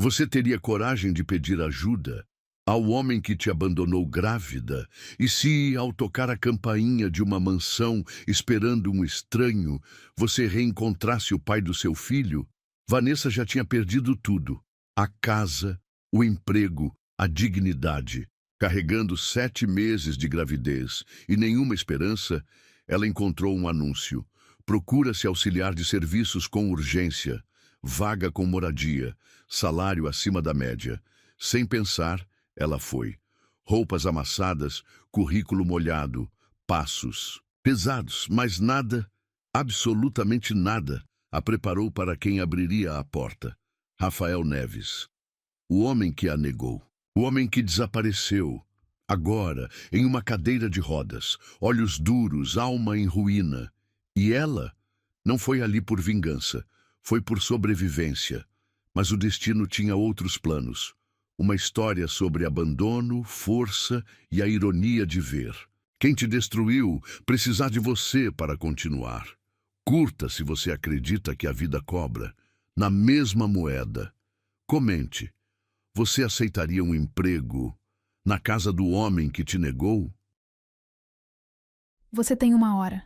Você teria coragem de pedir ajuda ao homem que te abandonou grávida? E se, ao tocar a campainha de uma mansão, esperando um estranho, você reencontrasse o pai do seu filho? Vanessa já tinha perdido tudo: a casa, o emprego, a dignidade. Carregando 7 meses de gravidez e nenhuma esperança, ela encontrou um anúncio. Procura-se auxiliar de serviços com urgência, vaga com moradia, salário acima da média. Sem pensar, ela foi. Roupas amassadas, currículo molhado, passos pesados, mas nada, absolutamente nada, a preparou para quem abriria a porta. Rafael Neves. O homem que a negou. O homem que desapareceu. Agora, em uma cadeira de rodas, olhos duros, alma em ruína. E ela não foi ali por vingança, foi por sobrevivência. Mas o destino tinha outros planos. Uma história sobre abandono, força e a ironia de ver. Quem te destruiu precisar de você para continuar. Curta se você acredita que a vida cobra. Na mesma moeda. Comente. Você aceitaria um emprego na casa do homem que te negou? Você tem 1 hora.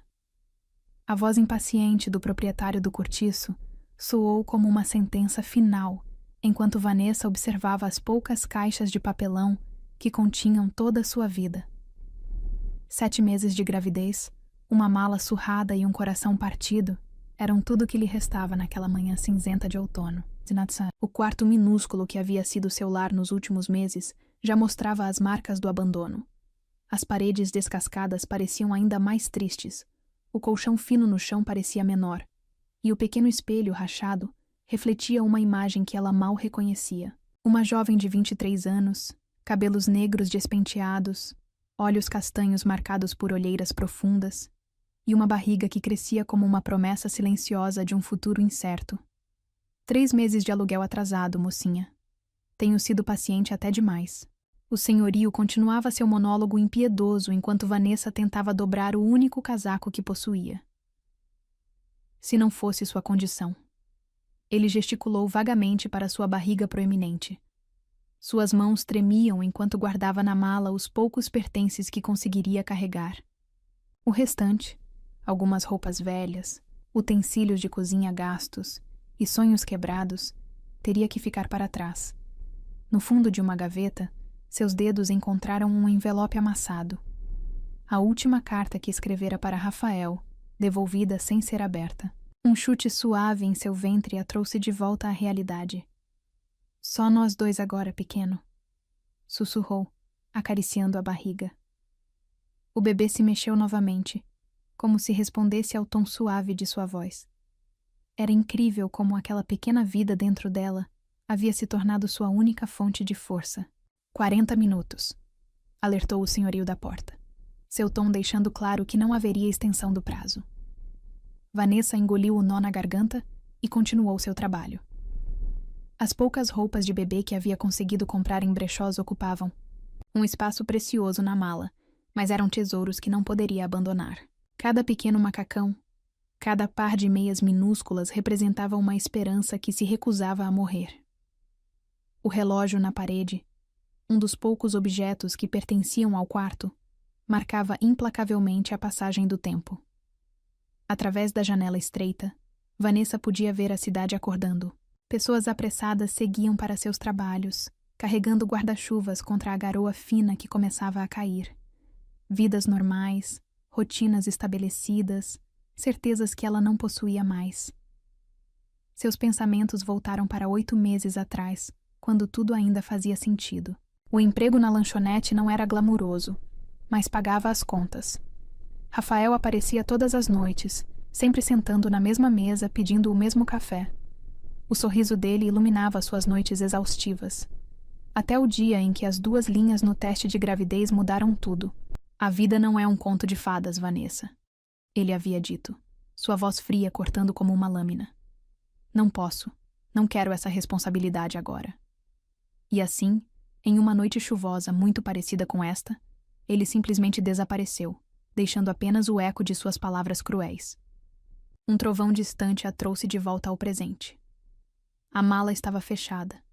A voz impaciente do proprietário do cortiço soou como uma sentença final, enquanto Vanessa observava as poucas caixas de papelão que continham toda a sua vida. 7 meses de gravidez, uma mala surrada e um coração partido eram tudo que lhe restava naquela manhã cinzenta de outono. O quarto minúsculo que havia sido seu lar nos últimos meses já mostrava as marcas do abandono. As paredes descascadas pareciam ainda mais tristes, o colchão fino no chão parecia menor, e o pequeno espelho rachado refletia uma imagem que ela mal reconhecia. Uma jovem de 23 anos, cabelos negros despenteados, olhos castanhos marcados por olheiras profundas, e uma barriga que crescia como uma promessa silenciosa de um futuro incerto. 3 meses de aluguel atrasado, mocinha. Tenho sido paciente até demais. O senhorio continuava seu monólogo impiedoso enquanto Vanessa tentava dobrar o único casaco que possuía. Se não fosse sua condição. Ele gesticulou vagamente para sua barriga proeminente. Suas mãos tremiam enquanto guardava na mala os poucos pertences que conseguiria carregar. O restante, algumas roupas velhas, utensílios de cozinha gastos e sonhos quebrados, teria que ficar para trás. No fundo de uma gaveta, seus dedos encontraram um envelope amassado. A última carta que escrevera para Rafael, devolvida sem ser aberta. Um chute suave em seu ventre a trouxe de volta à realidade. Só nós dois agora, pequeno, sussurrou, acariciando a barriga. O bebê se mexeu novamente, como se respondesse ao tom suave de sua voz. Era incrível como aquela pequena vida dentro dela havia se tornado sua única fonte de força. 40 minutos, alertou o senhorio da porta, seu tom deixando claro que não haveria extensão do prazo. Vanessa engoliu o nó na garganta e continuou seu trabalho. As poucas roupas de bebê que havia conseguido comprar em brechós ocupavam um espaço precioso na mala, mas eram tesouros que não poderia abandonar. Cada pequeno macacão, cada par de meias minúsculas representava uma esperança que se recusava a morrer. O relógio na parede, um dos poucos objetos que pertenciam ao quarto, marcava implacavelmente a passagem do tempo. Através da janela estreita, Vanessa podia ver a cidade acordando. Pessoas apressadas seguiam para seus trabalhos, carregando guarda-chuvas contra a garoa fina que começava a cair. Vidas normais, rotinas estabelecidas, certezas que ela não possuía mais. Seus pensamentos voltaram para 8 meses atrás, quando tudo ainda fazia sentido. O emprego na lanchonete não era glamuroso, mas pagava as contas. Rafael aparecia todas as noites, sempre sentando na mesma mesa pedindo o mesmo café. O sorriso dele iluminava suas noites exaustivas. Até o dia em que as 2 linhas no teste de gravidez mudaram tudo. A vida não é um conto de fadas, Vanessa. Ele havia dito, sua voz fria cortando como uma lâmina. Não posso, não quero essa responsabilidade agora. E assim, em uma noite chuvosa muito parecida com esta, ele simplesmente desapareceu, deixando apenas o eco de suas palavras cruéis. Um trovão distante a trouxe de volta ao presente. A mala estava fechada.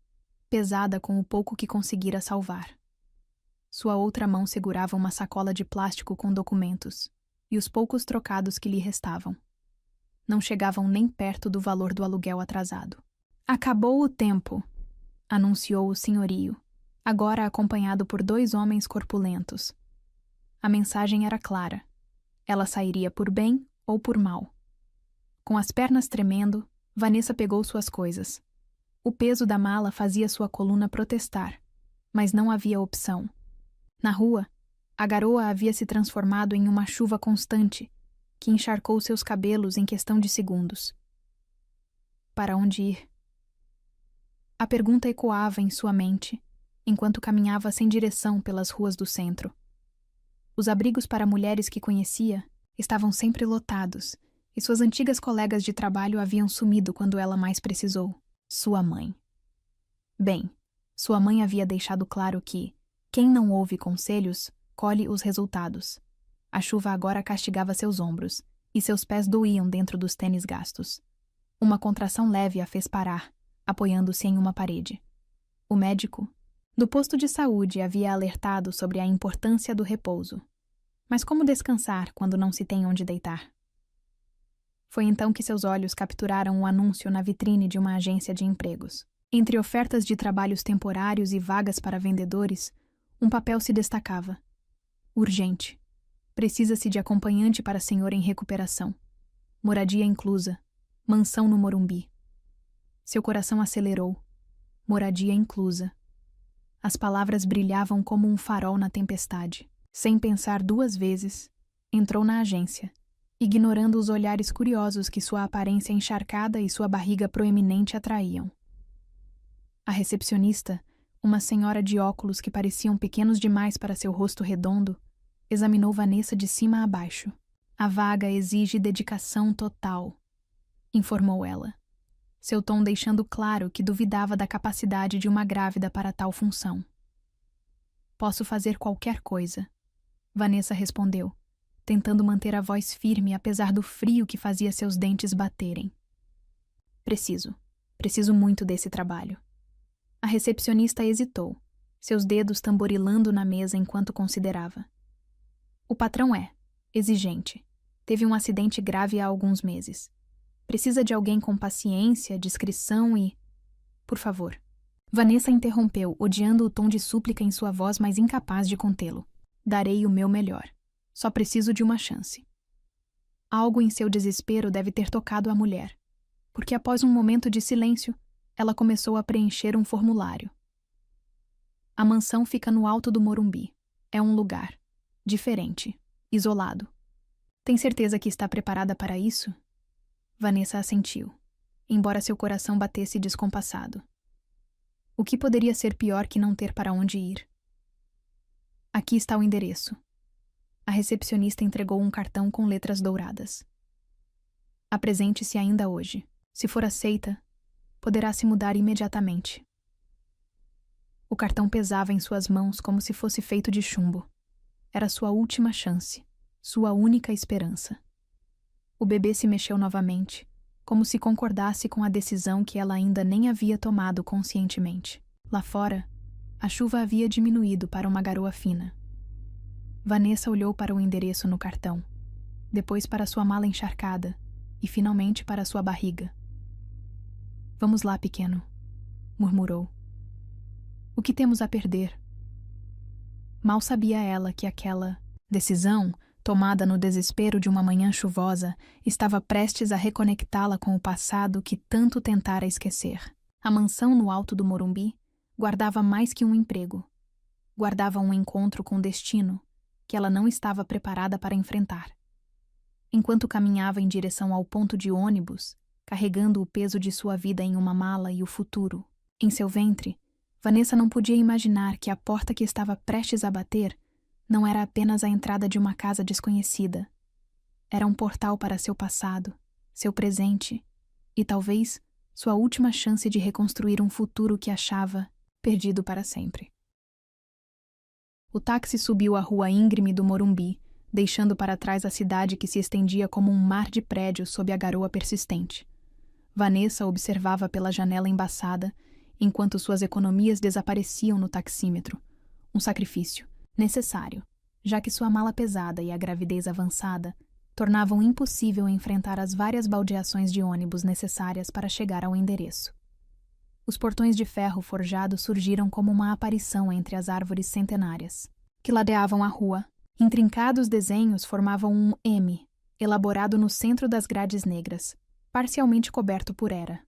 pesada com o pouco que conseguira salvar. Sua outra mão segurava uma sacola de plástico com documentos e os poucos trocados que lhe restavam. Não chegavam nem perto do valor do aluguel atrasado. Acabou o tempo, anunciou o senhorio, agora acompanhado por 2 homens corpulentos. A mensagem era clara. Ela sairia por bem ou por mal. Com as pernas tremendo, Vanessa pegou suas coisas. O peso da mala fazia sua coluna protestar, mas não havia opção. Na rua, a garoa havia se transformado em uma chuva constante, que encharcou seus cabelos em questão de segundos. Para onde ir? A pergunta ecoava em sua mente, enquanto caminhava sem direção pelas ruas do centro. Os abrigos para mulheres que conhecia estavam sempre lotados, e suas antigas colegas de trabalho haviam sumido quando ela mais precisou. Sua mãe. Bem, sua mãe havia deixado claro que quem não ouve conselhos, colhe os resultados. A chuva agora castigava seus ombros, e seus pés doíam dentro dos tênis gastos. Uma contração leve a fez parar, apoiando-se em uma parede. O médico do posto de saúde havia alertado sobre a importância do repouso. Mas como descansar quando não se tem onde deitar? Foi então que seus olhos capturaram o anúncio na vitrine de uma agência de empregos. Entre ofertas de trabalhos temporários e vagas para vendedores, um papel se destacava. Urgente. Precisa-se de acompanhante para senhor em recuperação. Moradia inclusa. Mansão no Morumbi. Seu coração acelerou. Moradia inclusa. As palavras brilhavam como um farol na tempestade. Sem pensar 2 vezes, entrou na agência, ignorando os olhares curiosos que sua aparência encharcada e sua barriga proeminente atraíam. A recepcionista, uma senhora de óculos que pareciam pequenos demais para seu rosto redondo, examinou Vanessa de cima a baixo. A vaga exige dedicação total, informou ela, seu tom deixando claro que duvidava da capacidade de uma grávida para tal função. Posso fazer qualquer coisa, Vanessa respondeu, tentando manter a voz firme apesar do frio que fazia seus dentes baterem. Preciso muito desse trabalho. A recepcionista hesitou, seus dedos tamborilando na mesa enquanto considerava. O patrão é exigente. Teve um acidente grave há alguns meses. Precisa de alguém com paciência, discrição e... Por favor. Vanessa interrompeu, odiando o tom de súplica em sua voz, mas incapaz de contê-lo. Darei o meu melhor. Só preciso de uma chance. Algo em seu desespero deve ter tocado a mulher, porque após um momento de silêncio, ela começou a preencher um formulário. A mansão fica no alto do Morumbi. É um lugar diferente, isolado. Tem certeza que está preparada para isso? Vanessa assentiu, embora seu coração batesse descompassado. O que poderia ser pior que não ter para onde ir? Aqui está o endereço. A recepcionista entregou um cartão com letras douradas. Apresente-se ainda hoje. Se for aceita, poderá se mudar imediatamente. O cartão pesava em suas mãos como se fosse feito de chumbo. Era sua última chance, sua única esperança. O bebê se mexeu novamente, como se concordasse com a decisão que ela ainda nem havia tomado conscientemente. Lá fora, a chuva havia diminuído para uma garoa fina. Vanessa olhou para o endereço no cartão, depois para sua mala encharcada e finalmente para sua barriga. Vamos lá, pequeno, murmurou. O que temos a perder? Mal sabia ela que aquela decisão, tomada no desespero de uma manhã chuvosa, estava prestes a reconectá-la com o passado que tanto tentara esquecer. A mansão no alto do Morumbi guardava mais que um emprego. Guardava um encontro com destino que ela não estava preparada para enfrentar. Enquanto caminhava em direção ao ponto de ônibus, carregando o peso de sua vida em uma mala e o futuro em seu ventre, Vanessa não podia imaginar que a porta que estava prestes a bater não era apenas a entrada de uma casa desconhecida. Era um portal para seu passado, seu presente e, talvez, sua última chance de reconstruir um futuro que achava perdido para sempre. O táxi subiu a rua íngreme do Morumbi, deixando para trás a cidade que se estendia como um mar de prédios sob a garoa persistente. Vanessa observava pela janela embaçada enquanto suas economias desapareciam no taxímetro. Um sacrifício necessário, já que sua mala pesada e a gravidez avançada tornavam impossível enfrentar as várias baldeações de ônibus necessárias para chegar ao endereço. Os portões de ferro forjado surgiram como uma aparição entre as árvores centenárias, que ladeavam a rua. Intrincados desenhos formavam um M, elaborado no centro das grades negras, parcialmente coberto por era.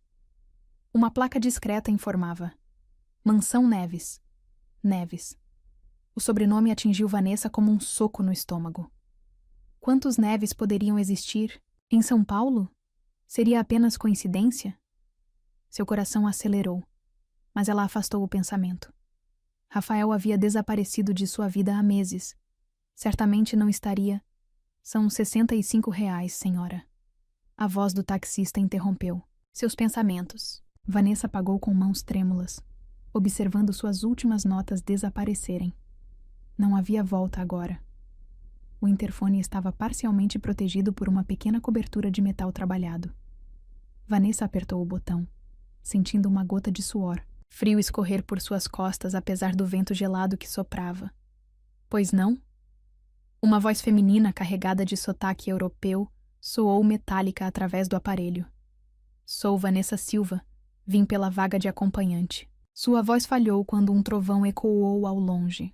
Uma placa discreta informava: Mansão Neves. Neves. O sobrenome atingiu Vanessa como um soco no estômago. Quantos Neves poderiam existir? Em São Paulo? Seria apenas coincidência? Seu coração acelerou, mas ela afastou o pensamento. Rafael havia desaparecido de sua vida há meses. Certamente não estaria. São R$ 65, senhora. A voz do taxista interrompeu seus pensamentos. Vanessa pagou com mãos trêmulas, observando suas últimas notas desaparecerem. Não havia volta agora. O interfone estava parcialmente protegido por uma pequena cobertura de metal trabalhado. Vanessa apertou o botão, sentindo uma gota de suor, frio escorrer por suas costas apesar do vento gelado que soprava. Pois não? Uma voz feminina carregada de sotaque europeu soou metálica através do aparelho. Sou Vanessa Silva. Vim pela vaga de acompanhante. Sua voz falhou quando um trovão ecoou ao longe.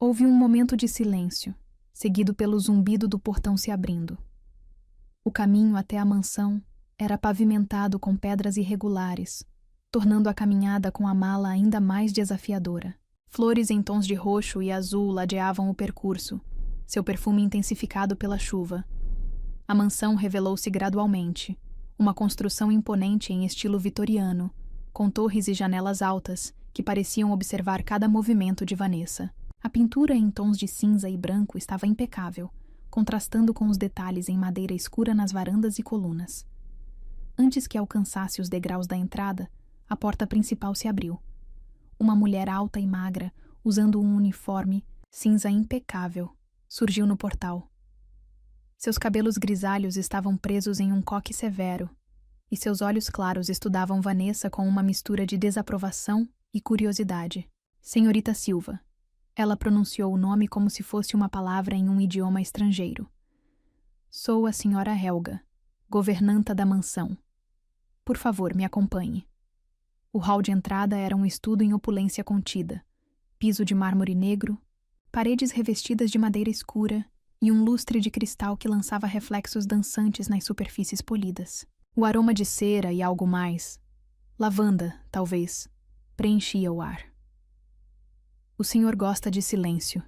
Houve um momento de silêncio, seguido pelo zumbido do portão se abrindo. O caminho até a mansão era pavimentado com pedras irregulares, tornando a caminhada com a mala ainda mais desafiadora. Flores em tons de roxo e azul ladeavam o percurso, seu perfume intensificado pela chuva. A mansão revelou-se gradualmente, uma construção imponente em estilo vitoriano, com torres e janelas altas que pareciam observar cada movimento de Vanessa. A pintura em tons de cinza e branco estava impecável, contrastando com os detalhes em madeira escura nas varandas e colunas. Antes que alcançasse os degraus da entrada, a porta principal se abriu. Uma mulher alta e magra, usando um uniforme cinza impecável, surgiu no portal. Seus cabelos grisalhos estavam presos em um coque severo, e seus olhos claros estudavam Vanessa com uma mistura de desaprovação e curiosidade. Senhorita Silva. Ela pronunciou o nome como se fosse uma palavra em um idioma estrangeiro. Sou a senhora Helga, governanta da mansão. Por favor, me acompanhe. O hall de entrada era um estudo em opulência contida, piso de mármore negro, paredes revestidas de madeira escura e um lustre de cristal que lançava reflexos dançantes nas superfícies polidas. O aroma de cera e algo mais, lavanda, talvez, preenchia o ar. O senhor gosta de silêncio,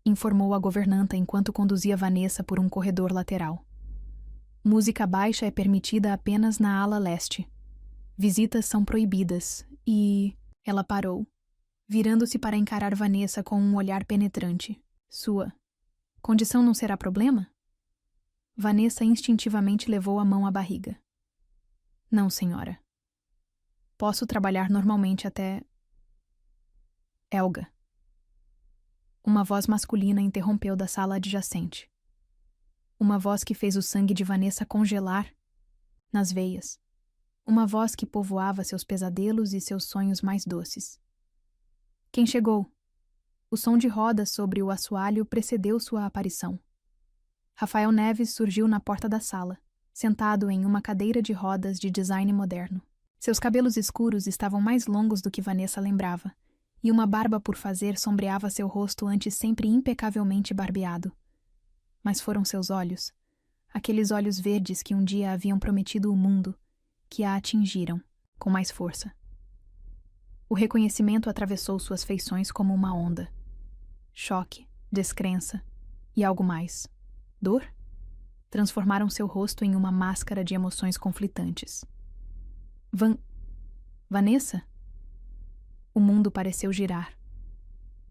informou a governanta enquanto conduzia Vanessa por um corredor lateral. Música baixa é permitida apenas na ala leste. Visitas são proibidas e... Ela parou, virando-se para encarar Vanessa com um olhar penetrante. Sua condição não será problema? Vanessa instintivamente levou a mão à barriga. Não, senhora. Posso trabalhar normalmente até... Helga. Uma voz masculina interrompeu da sala adjacente. Uma voz que fez o sangue de Vanessa congelar nas veias. Uma voz que povoava seus pesadelos e seus sonhos mais doces. Quem chegou? O som de rodas sobre o assoalho precedeu sua aparição. Rafael Neves surgiu na porta da sala, sentado em uma cadeira de rodas de design moderno. Seus cabelos escuros estavam mais longos do que Vanessa lembrava, e uma barba por fazer sombreava seu rosto antes sempre impecavelmente barbeado. Mas foram seus olhos, aqueles olhos verdes que um dia haviam prometido o mundo, que a atingiram, com mais força. O reconhecimento atravessou suas feições como uma onda. Choque, descrença e algo mais. Dor? Transformaram seu rosto em uma máscara de emoções conflitantes. Vanessa? O mundo pareceu girar.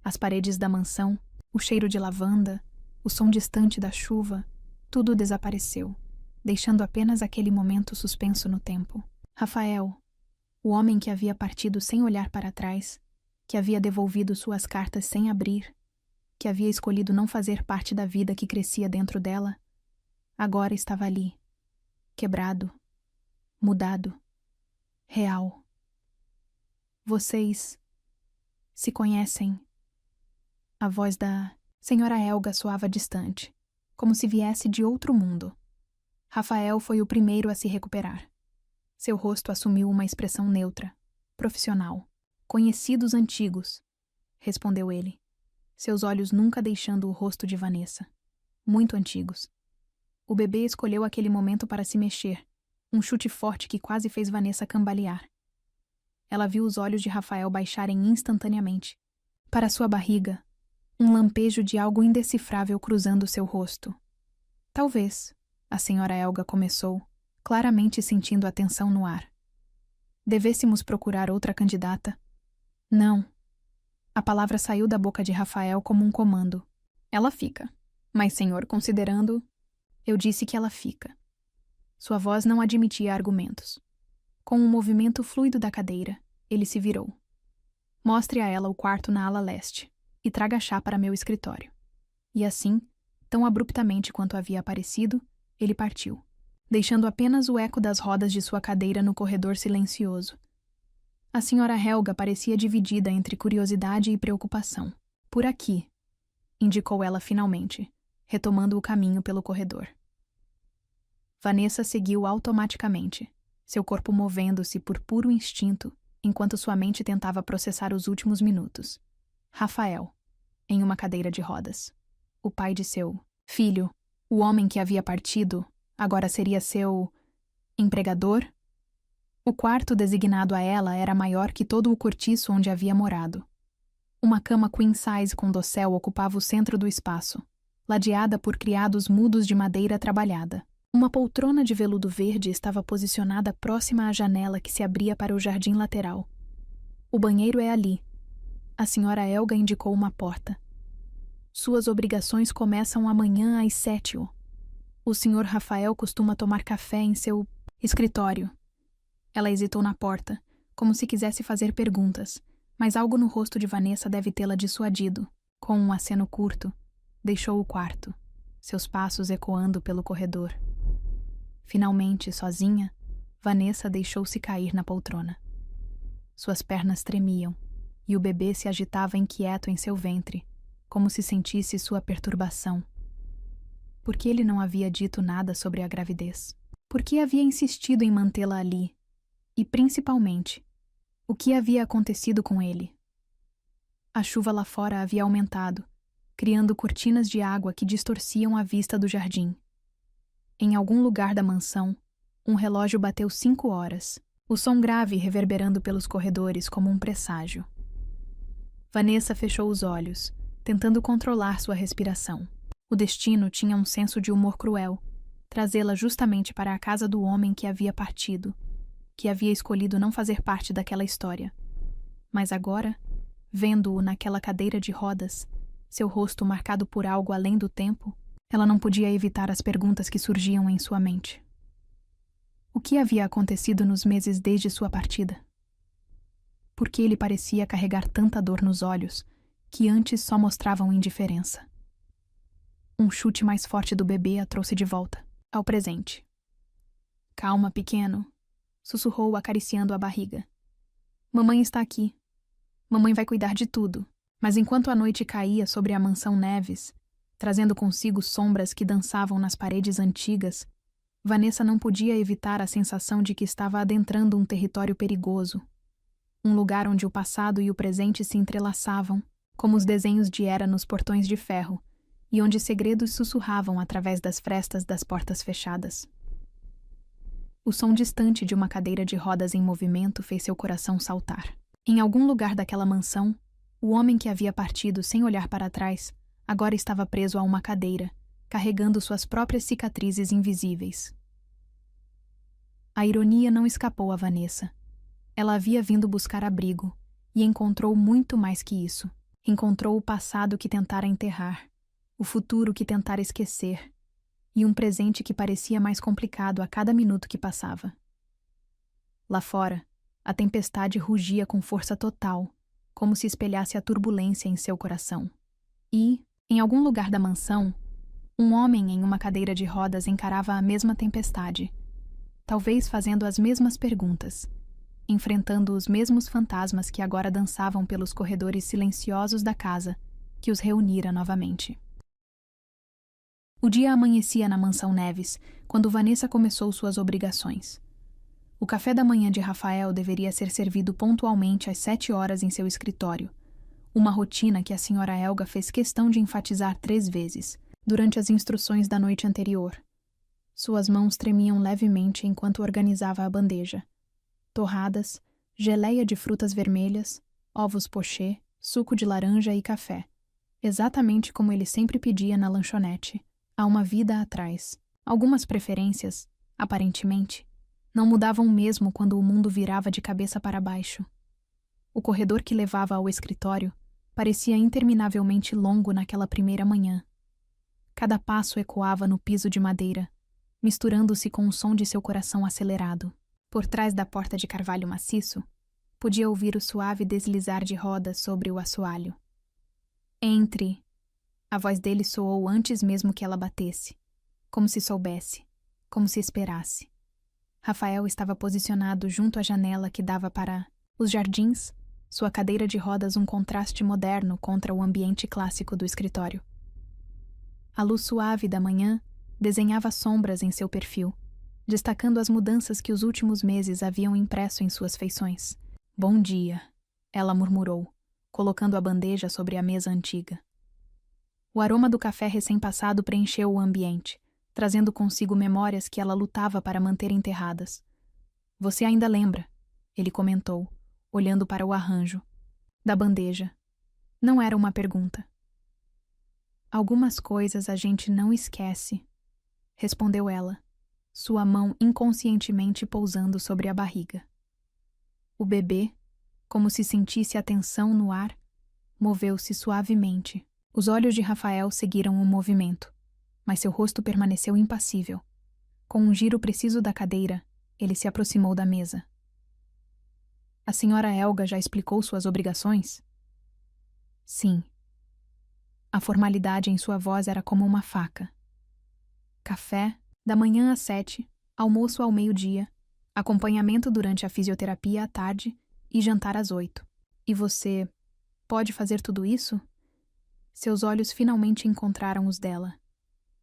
As paredes da mansão, o cheiro de lavanda, o som distante da chuva, tudo desapareceu, deixando apenas aquele momento suspenso no tempo. Rafael, o homem que havia partido sem olhar para trás, que havia devolvido suas cartas sem abrir, que havia escolhido não fazer parte da vida que crescia dentro dela, agora estava ali, quebrado, mudado, real. Vocês se conhecem? A voz da senhora Helga soava distante, como se viesse de outro mundo. Rafael foi o primeiro a se recuperar. Seu rosto assumiu uma expressão neutra, profissional. Conhecidos antigos, respondeu ele, seus olhos nunca deixando o rosto de Vanessa. Muito antigos. O bebê escolheu aquele momento para se mexer, um chute forte que quase fez Vanessa cambalear. Ela viu os olhos de Rafael baixarem instantaneamente. Para sua barriga, um lampejo de algo indecifrável cruzando seu rosto. Talvez, a senhora Helga começou, claramente sentindo a tensão no ar. Devêssemos procurar outra candidata? Não. A palavra saiu da boca de Rafael como um comando. Ela fica. Mas, senhor, considerando... Eu disse que ela fica. Sua voz não admitia argumentos. Com um movimento fluido da cadeira, ele se virou. Mostre a ela o quarto na ala leste e traga chá para meu escritório. E assim, tão abruptamente quanto havia aparecido, ele partiu, deixando apenas o eco das rodas de sua cadeira no corredor silencioso. A senhora Helga parecia dividida entre curiosidade e preocupação. Por aqui, indicou ela finalmente, retomando o caminho pelo corredor. Vanessa seguiu automaticamente, seu corpo movendo-se por puro instinto, enquanto sua mente tentava processar os últimos minutos. Rafael, em uma cadeira de rodas. O pai de seu filho, o homem que havia partido, agora seria seu empregador? O quarto designado a ela era maior que todo o cortiço onde havia morado. Uma cama queen size com dossel ocupava o centro do espaço, ladeada por criados mudos de madeira trabalhada. Uma poltrona de veludo verde estava posicionada próxima à janela que se abria para o jardim lateral. O banheiro é ali. A senhora Helga indicou uma porta. Suas obrigações começam amanhã às 7. O senhor Rafael costuma tomar café em seu escritório. Ela hesitou na porta, como se quisesse fazer perguntas, mas algo no rosto de Vanessa deve tê-la dissuadido. Com um aceno curto, deixou o quarto, seus passos ecoando pelo corredor. Finalmente, sozinha, Vanessa deixou-se cair na poltrona. Suas pernas tremiam, e o bebê se agitava inquieto em seu ventre, como se sentisse sua perturbação. Por que ele não havia dito nada sobre a gravidez? Por que havia insistido em mantê-la ali? E, principalmente, o que havia acontecido com ele? A chuva lá fora havia aumentado, criando cortinas de água que distorciam a vista do jardim. Em algum lugar da mansão, um relógio bateu 5 horas, o som grave reverberando pelos corredores como um presságio. Vanessa fechou os olhos, tentando controlar sua respiração. O destino tinha um senso de humor cruel, trazê-la justamente para a casa do homem que havia partido, que havia escolhido não fazer parte daquela história. Mas agora, vendo-o naquela cadeira de rodas, seu rosto marcado por algo além do tempo, ela não podia evitar as perguntas que surgiam em sua mente. O que havia acontecido nos meses desde sua partida? Por que ele parecia carregar tanta dor nos olhos, que antes só mostravam indiferença? Um chute mais forte do bebê a trouxe de volta, ao presente. Calma, pequeno, sussurrou acariciando a barriga. Mamãe está aqui. Mamãe vai cuidar de tudo. Mas enquanto a noite caía sobre a mansão Neves, trazendo consigo sombras que dançavam nas paredes antigas, Vanessa não podia evitar a sensação de que estava adentrando um território perigoso, um lugar onde o passado e o presente se entrelaçavam, como os desenhos de era nos portões de ferro, e onde segredos sussurravam através das frestas das portas fechadas. O som distante de uma cadeira de rodas em movimento fez seu coração saltar. Em algum lugar daquela mansão, o homem que havia partido sem olhar para trás agora estava preso a uma cadeira, carregando suas próprias cicatrizes invisíveis. A ironia não escapou a Vanessa. Ela havia vindo buscar abrigo, e encontrou muito mais que isso. Encontrou o passado que tentara enterrar, o futuro que tentara esquecer, e um presente que parecia mais complicado a cada minuto que passava. Lá fora, a tempestade rugia com força total, como se espelhasse a turbulência em seu coração. E, em algum lugar da mansão, um homem em uma cadeira de rodas encarava a mesma tempestade, talvez fazendo as mesmas perguntas, enfrentando os mesmos fantasmas que agora dançavam pelos corredores silenciosos da casa, que os reunira novamente. O dia amanhecia na mansão Neves, quando Vanessa começou suas obrigações. O café da manhã de Rafael deveria ser servido pontualmente às 7 horas em seu escritório, uma rotina que a senhora Helga fez questão de enfatizar 3 vezes, durante as instruções da noite anterior. Suas mãos tremiam levemente enquanto organizava a bandeja. Torradas, geleia de frutas vermelhas, ovos pochê, suco de laranja e café. Exatamente como ele sempre pedia na lanchonete, há uma vida atrás. Algumas preferências, aparentemente, não mudavam mesmo quando o mundo virava de cabeça para baixo. O corredor que levava ao escritório parecia interminavelmente longo naquela primeira manhã. Cada passo ecoava no piso de madeira, misturando-se com o som de seu coração acelerado. Por trás da porta de carvalho maciço, podia ouvir o suave deslizar de rodas sobre o assoalho. Entre! A voz dele soou antes mesmo que ela batesse, como se soubesse, como se esperasse. Rafael estava posicionado junto à janela que dava para os jardins, sua cadeira de rodas um contraste moderno contra o ambiente clássico do escritório. A luz suave da manhã desenhava sombras em seu perfil, destacando as mudanças que os últimos meses haviam impresso em suas feições. "Bom dia", ela murmurou, colocando a bandeja sobre a mesa antiga. O aroma do café recém-passado preencheu o ambiente, trazendo consigo memórias que ela lutava para manter enterradas. "Você ainda lembra?", ele comentou, olhando para o arranjo da bandeja. Não era uma pergunta. "Algumas coisas a gente não esquece", respondeu ela, sua mão inconscientemente pousando sobre a barriga. O bebê, como se sentisse a tensão no ar, moveu-se suavemente. Os olhos de Rafael seguiram o movimento, mas seu rosto permaneceu impassível. Com um giro preciso da cadeira, ele se aproximou da mesa. "A senhora Helga já explicou suas obrigações?" "Sim." A formalidade em sua voz era como uma faca. Café, da manhã às 7, almoço ao meio-dia, acompanhamento durante a fisioterapia à tarde e jantar às 8. "E você pode fazer tudo isso?" Seus olhos finalmente encontraram os dela.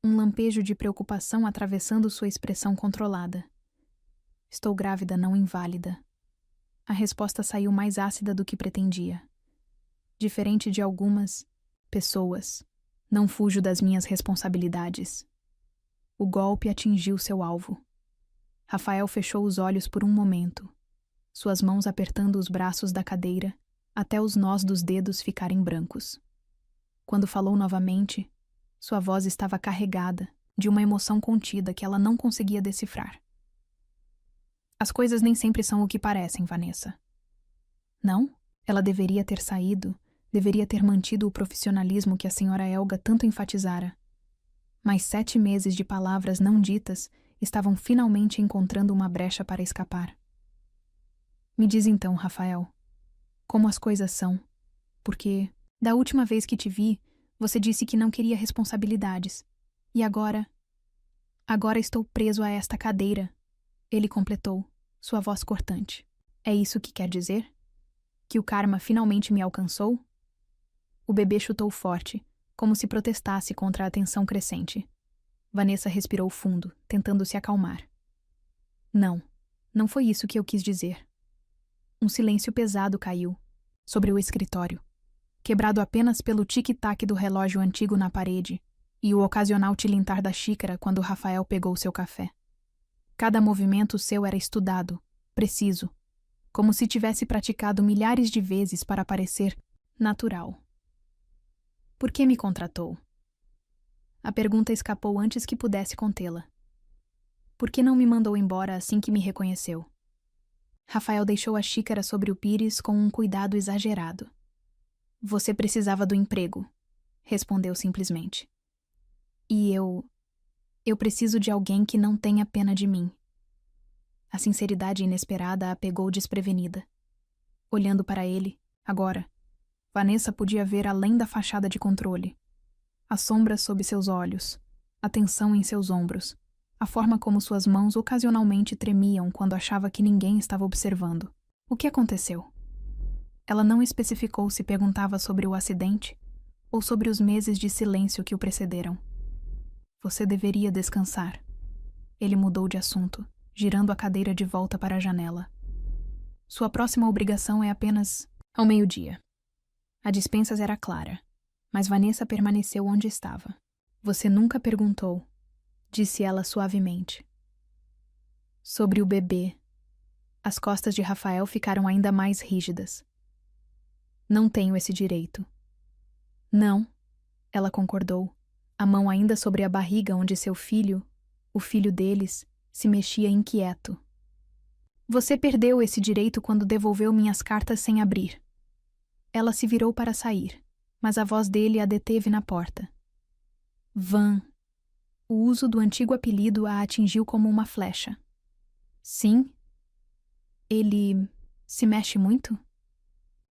Um lampejo de preocupação atravessando sua expressão controlada. "Estou grávida, não inválida." A resposta saiu mais ácida do que pretendia. "Diferente de algumas pessoas, não fujo das minhas responsabilidades." O golpe atingiu seu alvo. Rafael fechou os olhos por um momento, suas mãos apertando os braços da cadeira até os nós dos dedos ficarem brancos. Quando falou novamente, sua voz estava carregada de uma emoção contida que ela não conseguia decifrar. "As coisas nem sempre são o que parecem, Vanessa." "Não?" Ela deveria ter saído, deveria ter mantido o profissionalismo que a senhora Helga tanto enfatizara. Mas 7 meses de palavras não ditas estavam finalmente encontrando uma brecha para escapar. "Me diz então, Rafael, como as coisas são, porque, da última vez que te vi, você disse que não queria responsabilidades. E agora... Agora estou preso a esta cadeira." Ele completou, sua voz cortante. "É isso que quer dizer? Que o karma finalmente me alcançou?" O bebê chutou forte, como se protestasse contra a tensão crescente. Vanessa respirou fundo, tentando se acalmar. "Não, não foi isso que eu quis dizer." Um silêncio pesado caiu sobre o escritório, quebrado apenas pelo tic-tac do relógio antigo na parede e o ocasional tilintar da xícara quando Rafael pegou seu café. Cada movimento seu era estudado, preciso, como se tivesse praticado milhares de vezes para parecer natural. "Por que me contratou?" A pergunta escapou antes que pudesse contê-la. "Por que não me mandou embora assim que me reconheceu?" Rafael deixou a xícara sobre o pires com um cuidado exagerado. "Você precisava do emprego", respondeu simplesmente. "E eu preciso de alguém que não tenha pena de mim." A sinceridade inesperada a pegou desprevenida. Olhando para ele, agora, Vanessa podia ver além da fachada de controle. As sombras sob seus olhos, a tensão em seus ombros, a forma como suas mãos ocasionalmente tremiam quando achava que ninguém estava observando. O que aconteceu? Ela não especificou se perguntava sobre o acidente ou sobre os meses de silêncio que o precederam. Você deveria descansar. Ele mudou de assunto, girando a cadeira de volta para a janela. Sua próxima obrigação é apenas ao meio-dia. A dispensas era clara, mas Vanessa permaneceu onde estava. Você nunca perguntou, disse ela suavemente. Sobre o bebê. As costas de Rafael ficaram ainda mais rígidas. Não tenho esse direito. Não, ela concordou, a mão ainda sobre a barriga onde seu filho, o filho deles, se mexia inquieto. Você perdeu esse direito quando devolveu minhas cartas sem abrir. Ela se virou para sair, mas a voz dele a deteve na porta. Van. O uso do antigo apelido a atingiu como uma flecha. Sim? Ele se mexe muito?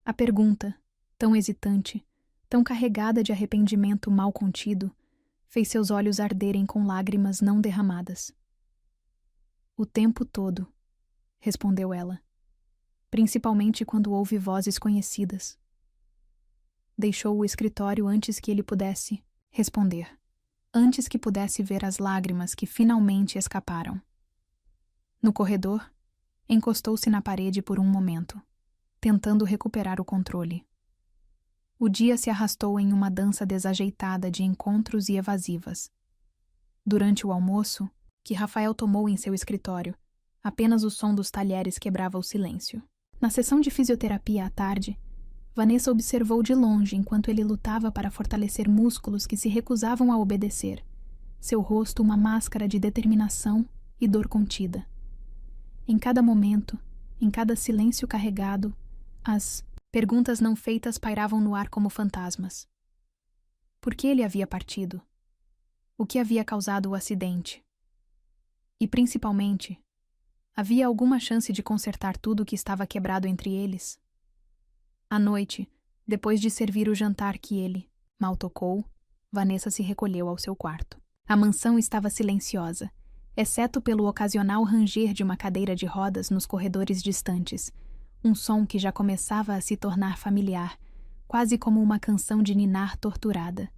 A pergunta, tão hesitante, tão carregada de arrependimento mal contido, fez seus olhos arderem com lágrimas não derramadas. O tempo todo, respondeu ela, principalmente quando ouve vozes conhecidas. Deixou o escritório antes que ele pudesse responder, antes que pudesse ver as lágrimas que finalmente escaparam. No corredor, encostou-se na parede por um momento, tentando recuperar o controle. O dia se arrastou em uma dança desajeitada de encontros e evasivas. Durante o almoço, que Rafael tomou em seu escritório, apenas o som dos talheres quebrava o silêncio. Na sessão de fisioterapia à tarde, Vanessa observou de longe enquanto ele lutava para fortalecer músculos que se recusavam a obedecer, seu rosto uma máscara de determinação e dor contida. Em cada momento, em cada silêncio carregado, as perguntas não feitas pairavam no ar como fantasmas. Por que ele havia partido? O que havia causado o acidente? E, principalmente, havia alguma chance de consertar tudo o que estava quebrado entre eles? À noite, depois de servir o jantar que ele mal tocou, Vanessa se recolheu ao seu quarto. A mansão estava silenciosa, exceto pelo ocasional ranger de uma cadeira de rodas nos corredores distantes, um som que já começava a se tornar familiar, quase como uma canção de ninar torturada.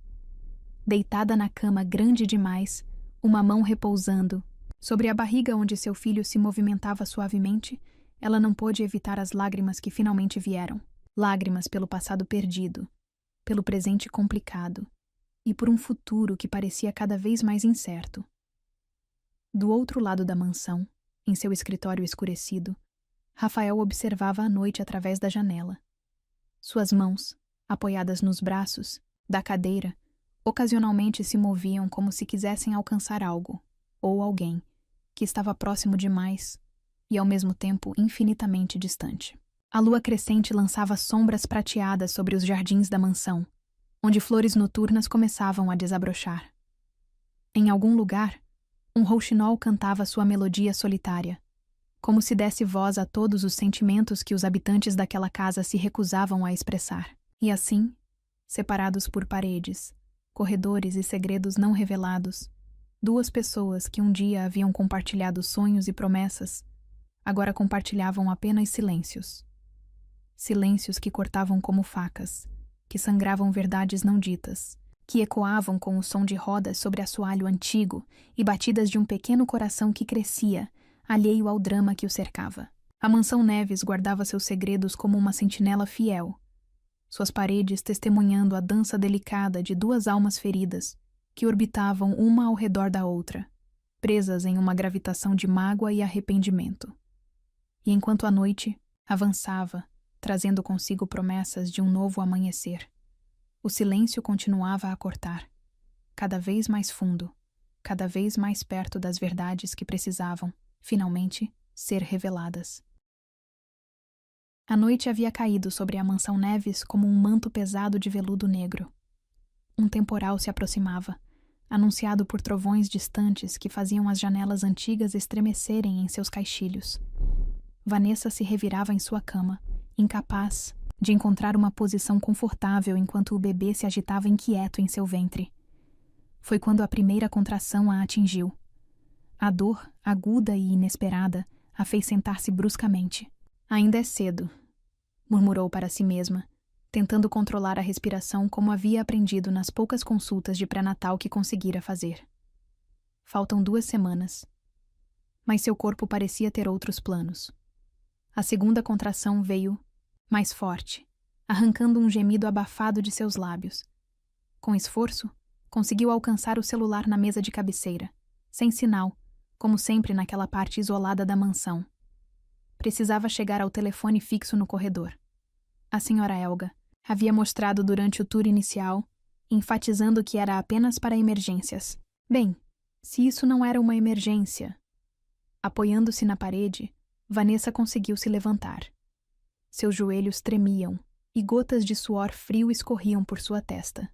Deitada na cama grande demais, uma mão repousando sobre a barriga onde seu filho se movimentava suavemente, ela não pôde evitar as lágrimas que finalmente vieram. Lágrimas pelo passado perdido, pelo presente complicado e por um futuro que parecia cada vez mais incerto. Do outro lado da mansão, em seu escritório escurecido, Rafael observava a noite através da janela. Suas mãos, apoiadas nos braços da cadeira, ocasionalmente se moviam como se quisessem alcançar algo, ou alguém, que estava próximo demais e ao mesmo tempo infinitamente distante. A lua crescente lançava sombras prateadas sobre os jardins da mansão, onde flores noturnas começavam a desabrochar. Em algum lugar, um rouxinol cantava sua melodia solitária, como se desse voz a todos os sentimentos que os habitantes daquela casa se recusavam a expressar. E assim, separados por paredes, corredores e segredos não revelados, duas pessoas que um dia haviam compartilhado sonhos e promessas, agora compartilhavam apenas silêncios. Silêncios que cortavam como facas, que sangravam verdades não ditas, que ecoavam com o som de rodas sobre assoalho antigo e batidas de um pequeno coração que crescia, alheio ao drama que o cercava. A mansão Neves guardava seus segredos como uma sentinela fiel, suas paredes testemunhando a dança delicada de duas almas feridas que orbitavam uma ao redor da outra, presas em uma gravitação de mágoa e arrependimento. E enquanto a noite avançava, trazendo consigo promessas de um novo amanhecer, o silêncio continuava a cortar, cada vez mais fundo, cada vez mais perto das verdades que precisavam, finalmente, ser reveladas. A noite havia caído sobre a mansão Neves como um manto pesado de veludo negro. Um temporal se aproximava, anunciado por trovões distantes que faziam as janelas antigas estremecerem em seus caixilhos. Vanessa se revirava em sua cama, incapaz de encontrar uma posição confortável enquanto o bebê se agitava inquieto em seu ventre. Foi quando a primeira contração a atingiu. A dor, aguda e inesperada, a fez sentar-se bruscamente. Ainda é cedo, murmurou para si mesma, tentando controlar a respiração como havia aprendido nas poucas consultas de pré-natal que conseguira fazer. Faltam 2 semanas. Mas seu corpo parecia ter outros planos. A segunda contração veio mais forte, arrancando um gemido abafado de seus lábios. Com esforço, conseguiu alcançar o celular na mesa de cabeceira, sem sinal, como sempre naquela parte isolada da mansão. Precisava chegar ao telefone fixo no corredor. A senhora Helga havia mostrado durante o tour inicial, enfatizando que era apenas para emergências. Bem, se isso não era uma emergência... Apoiando-se na parede, Vanessa conseguiu se levantar. Seus joelhos tremiam e gotas de suor frio escorriam por sua testa.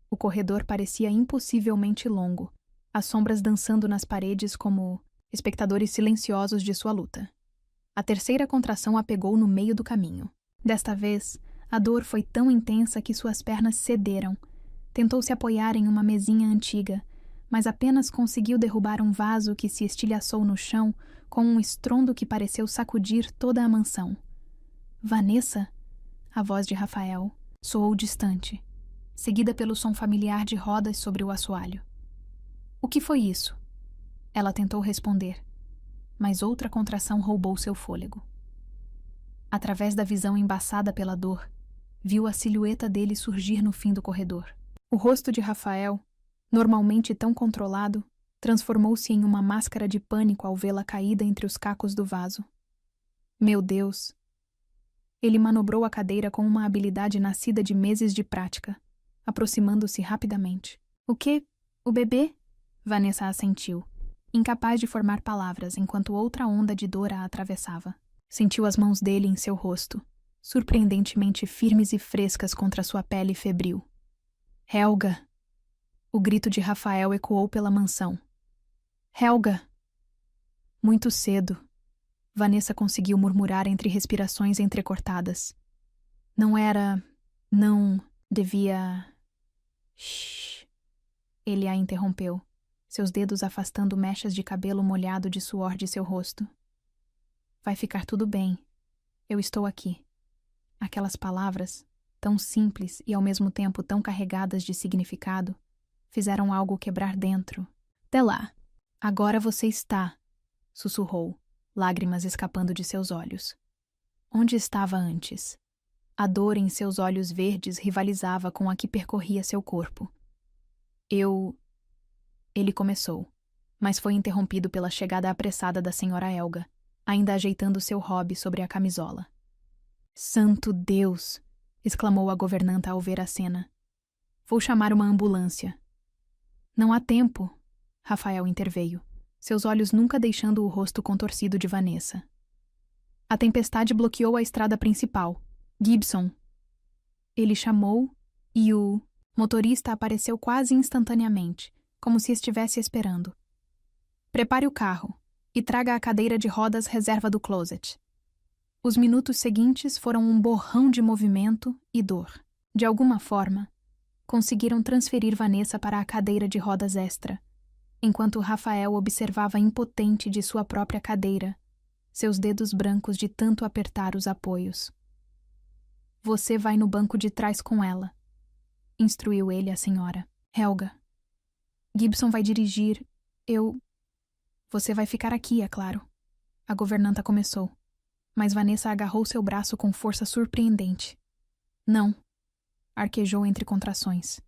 O corredor parecia impossivelmente longo, as sombras dançando nas paredes como espectadores silenciosos de sua luta. A terceira contração a pegou no meio do caminho. Desta vez, a dor foi tão intensa que suas pernas cederam. Tentou se apoiar em uma mesinha antiga, mas apenas conseguiu derrubar um vaso que se estilhaçou no chão com um estrondo que pareceu sacudir toda a mansão. Vanessa? A voz de Rafael soou distante, seguida pelo som familiar de rodas sobre o assoalho. O que foi isso? Ela tentou responder, mas outra contração roubou seu fôlego. Através da visão embaçada pela dor, viu a silhueta dele surgir no fim do corredor. O rosto de Rafael, normalmente tão controlado, transformou-se em uma máscara de pânico ao vê-la caída entre os cacos do vaso. Meu Deus! Ele manobrou a cadeira com uma habilidade nascida de meses de prática, aproximando-se rapidamente. O quê? O bebê? Vanessa assentiu, incapaz de formar palavras enquanto outra onda de dor a atravessava. Sentiu as mãos dele em seu rosto, surpreendentemente firmes e frescas contra sua pele febril. Helga! O grito de Rafael ecoou pela mansão. Helga! Muito cedo. Vanessa conseguiu murmurar entre respirações entrecortadas. Não era... Não... devia... Shhh. Ele a interrompeu, seus dedos afastando mechas de cabelo molhado de suor de seu rosto. Vai ficar tudo bem. Eu estou aqui. Aquelas palavras, tão simples e ao mesmo tempo tão carregadas de significado, fizeram algo quebrar dentro. Até lá. Agora você está, sussurrou, lágrimas escapando de seus olhos. Onde estava antes? A dor em seus olhos verdes rivalizava com a que percorria seu corpo. Ele começou, mas foi interrompido pela chegada apressada da senhora Helga, ainda ajeitando seu robe sobre a camisola. Santo Deus! Exclamou a governanta ao ver a cena. Vou chamar uma ambulância. Não há tempo, Rafael interveio, seus olhos nunca deixando o rosto contorcido de Vanessa. A tempestade bloqueou a estrada principal. Gibson. Ele chamou e o motorista apareceu quase instantaneamente, como se estivesse esperando. Prepare o carro e traga a cadeira de rodas reserva do closet. Os minutos seguintes foram um borrão de movimento e dor. De alguma forma, conseguiram transferir Vanessa para a cadeira de rodas extra, enquanto Rafael observava impotente de sua própria cadeira, seus dedos brancos de tanto apertar os apoios. Você vai no banco de trás com ela, instruiu ele a senhora. Helga. Gibson vai dirigir. Você vai ficar aqui, é claro. A governanta começou, mas Vanessa agarrou seu braço com força surpreendente. Não. Arquejou entre contrações.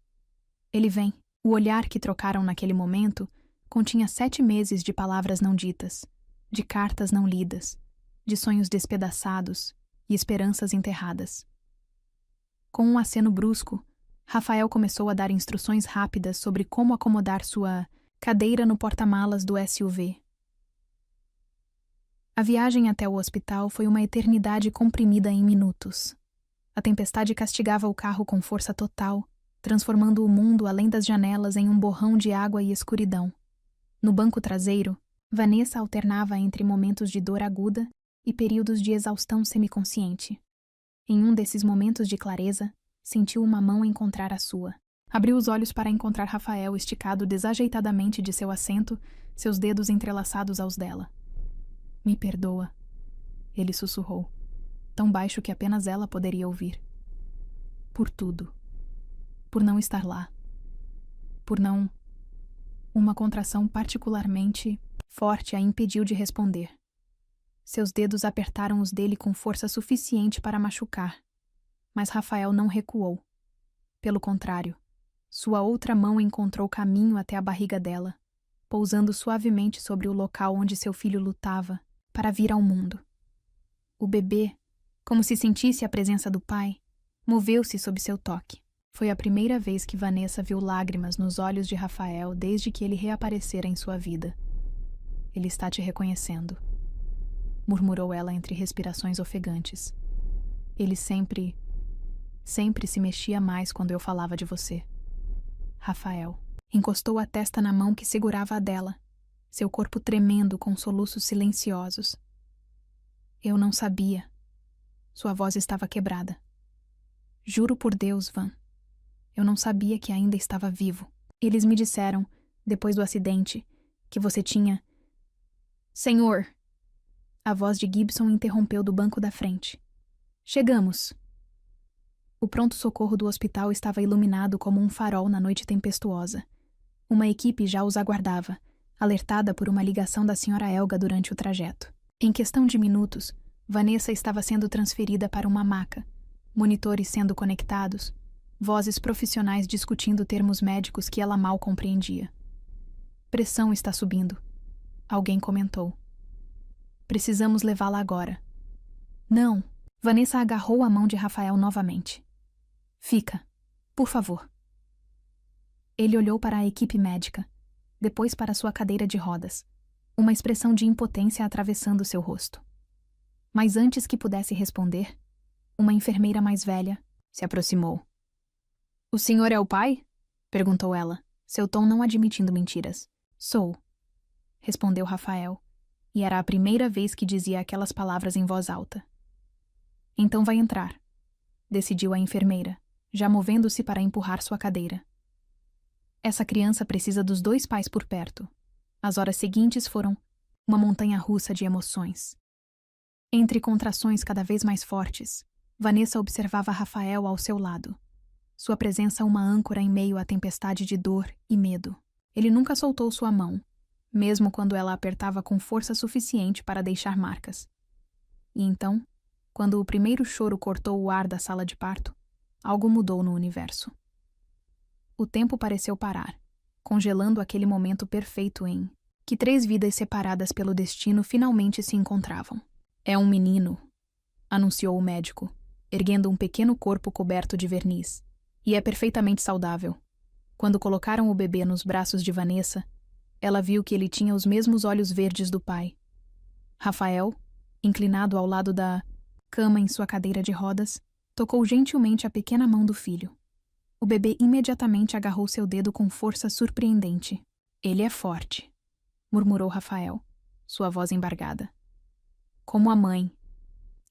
Ele vem. O olhar que trocaram naquele momento continha 7 meses de palavras não ditas, de cartas não lidas, de sonhos despedaçados e esperanças enterradas. Com um aceno brusco, Rafael começou a dar instruções rápidas sobre como acomodar sua cadeira no porta-malas do SUV. A viagem até o hospital foi uma eternidade comprimida em minutos. A tempestade castigava o carro com força total, transformando o mundo além das janelas em um borrão de água e escuridão. No banco traseiro, Vanessa alternava entre momentos de dor aguda e períodos de exaustão semiconsciente. Em um desses momentos de clareza, sentiu uma mão encontrar a sua. Abriu os olhos para encontrar Rafael esticado desajeitadamente de seu assento, seus dedos entrelaçados aos dela. Me perdoa. ele sussurrou, tão baixo que apenas ela poderia ouvir. Por tudo. Por não estar lá. Por não... Uma contração particularmente forte a impediu de responder. Seus dedos apertaram os dele com força suficiente para machucar, mas Rafael não recuou. Pelo contrário, sua outra mão encontrou caminho até a barriga dela, pousando suavemente sobre o local onde seu filho lutava para vir ao mundo. O bebê, como se sentisse a presença do pai, moveu-se sob seu toque. Foi a primeira vez que Vanessa viu lágrimas nos olhos de Rafael desde que ele reaparecera em sua vida. Ele está te reconhecendo, murmurou ela entre respirações ofegantes. Ele sempre se mexia mais quando eu falava de você. Rafael encostou a testa na mão que segurava a dela, seu corpo tremendo com soluços silenciosos. Eu não sabia. Sua voz estava quebrada. Juro por Deus, Van. Eu não sabia que ainda estava vivo. Eles me disseram, depois do acidente, que você tinha... Senhor! A voz de Gibson interrompeu do banco da frente. Chegamos! O pronto-socorro do hospital estava iluminado como um farol na noite tempestuosa. Uma equipe já os aguardava, alertada por uma ligação da Sra. Elga durante o trajeto. Em questão de minutos, Vanessa estava sendo transferida para uma maca, monitores sendo conectados, vozes profissionais discutindo termos médicos que ela mal compreendia. Pressão está subindo. Alguém comentou. Precisamos levá-la agora. Não. Vanessa agarrou a mão de Rafael novamente. Fica, por favor. Ele olhou para a equipe médica, depois para sua cadeira de rodas, uma expressão de impotência atravessando seu rosto. Mas antes que pudesse responder, uma enfermeira mais velha se aproximou. O senhor é o pai? Perguntou ela, seu tom não admitindo mentiras. Sou, respondeu Rafael, e era a primeira vez que dizia aquelas palavras em voz alta. Então vai entrar, decidiu a enfermeira, já movendo-se para empurrar sua cadeira. Essa criança precisa dos dois pais por perto. As horas seguintes foram uma montanha-russa de emoções. Entre contrações cada vez mais fortes, Vanessa observava Rafael ao seu lado. Sua presença uma âncora em meio à tempestade de dor e medo. Ele nunca soltou sua mão, mesmo quando ela apertava com força suficiente para deixar marcas. E então, quando o primeiro choro cortou o ar da sala de parto, algo mudou no universo. O tempo pareceu parar, congelando aquele momento perfeito em que 3 vidas separadas pelo destino finalmente se encontravam. É um menino, anunciou o médico, erguendo um pequeno corpo coberto de verniz. E é perfeitamente saudável. Quando colocaram o bebê nos braços de Vanessa, ela viu que ele tinha os mesmos olhos verdes do pai. Rafael, inclinado ao lado da cama em sua cadeira de rodas, tocou gentilmente a pequena mão do filho. O bebê imediatamente agarrou seu dedo com força surpreendente. Ele é forte, murmurou Rafael, sua voz embargada. Como a mãe.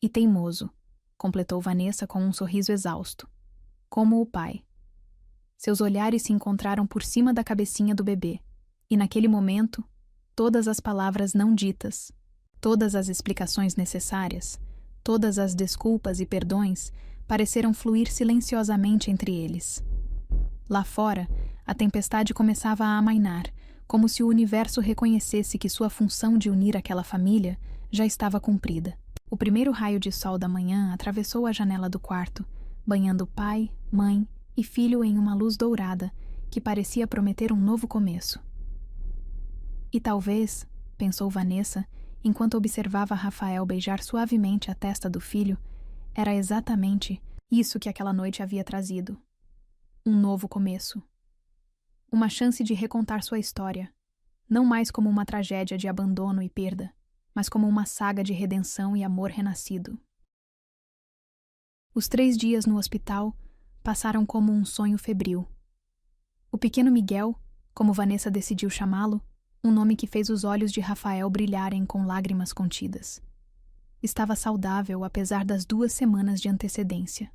E teimoso, completou Vanessa com um sorriso exausto. Como o pai. Seus olhares se encontraram por cima da cabecinha do bebê, e naquele momento, todas as palavras não ditas, todas as explicações necessárias, todas as desculpas e perdões pareceram fluir silenciosamente entre eles. Lá fora, a tempestade começava a amainar, como se o universo reconhecesse que sua função de unir aquela família já estava cumprida. O primeiro raio de sol da manhã atravessou a janela do quarto, banhando pai, mãe e filho em uma luz dourada que parecia prometer um novo começo. E talvez, pensou Vanessa, enquanto observava Rafael beijar suavemente a testa do filho, era exatamente isso que aquela noite havia trazido. Um novo começo. Uma chance de recontar sua história, não mais como uma tragédia de abandono e perda, mas como uma saga de redenção e amor renascido. Os 3 dias no hospital passaram como um sonho febril. O pequeno Miguel, como Vanessa decidiu chamá-lo, um nome que fez os olhos de Rafael brilharem com lágrimas contidas. Estava saudável apesar das 2 semanas de antecedência.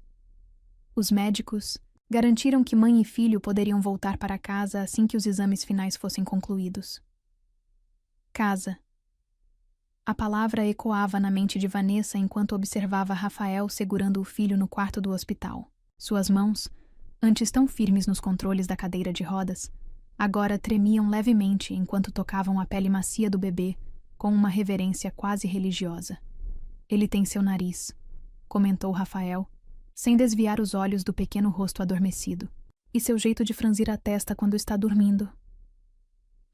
Os médicos garantiram que mãe e filho poderiam voltar para casa assim que os exames finais fossem concluídos. Casa. A palavra ecoava na mente de Vanessa enquanto observava Rafael segurando o filho no quarto do hospital. Suas mãos, antes tão firmes nos controles da cadeira de rodas, agora tremiam levemente enquanto tocavam a pele macia do bebê com uma reverência quase religiosa. Ele tem seu nariz, comentou Rafael, sem desviar os olhos do pequeno rosto adormecido, e seu jeito de franzir a testa quando está dormindo.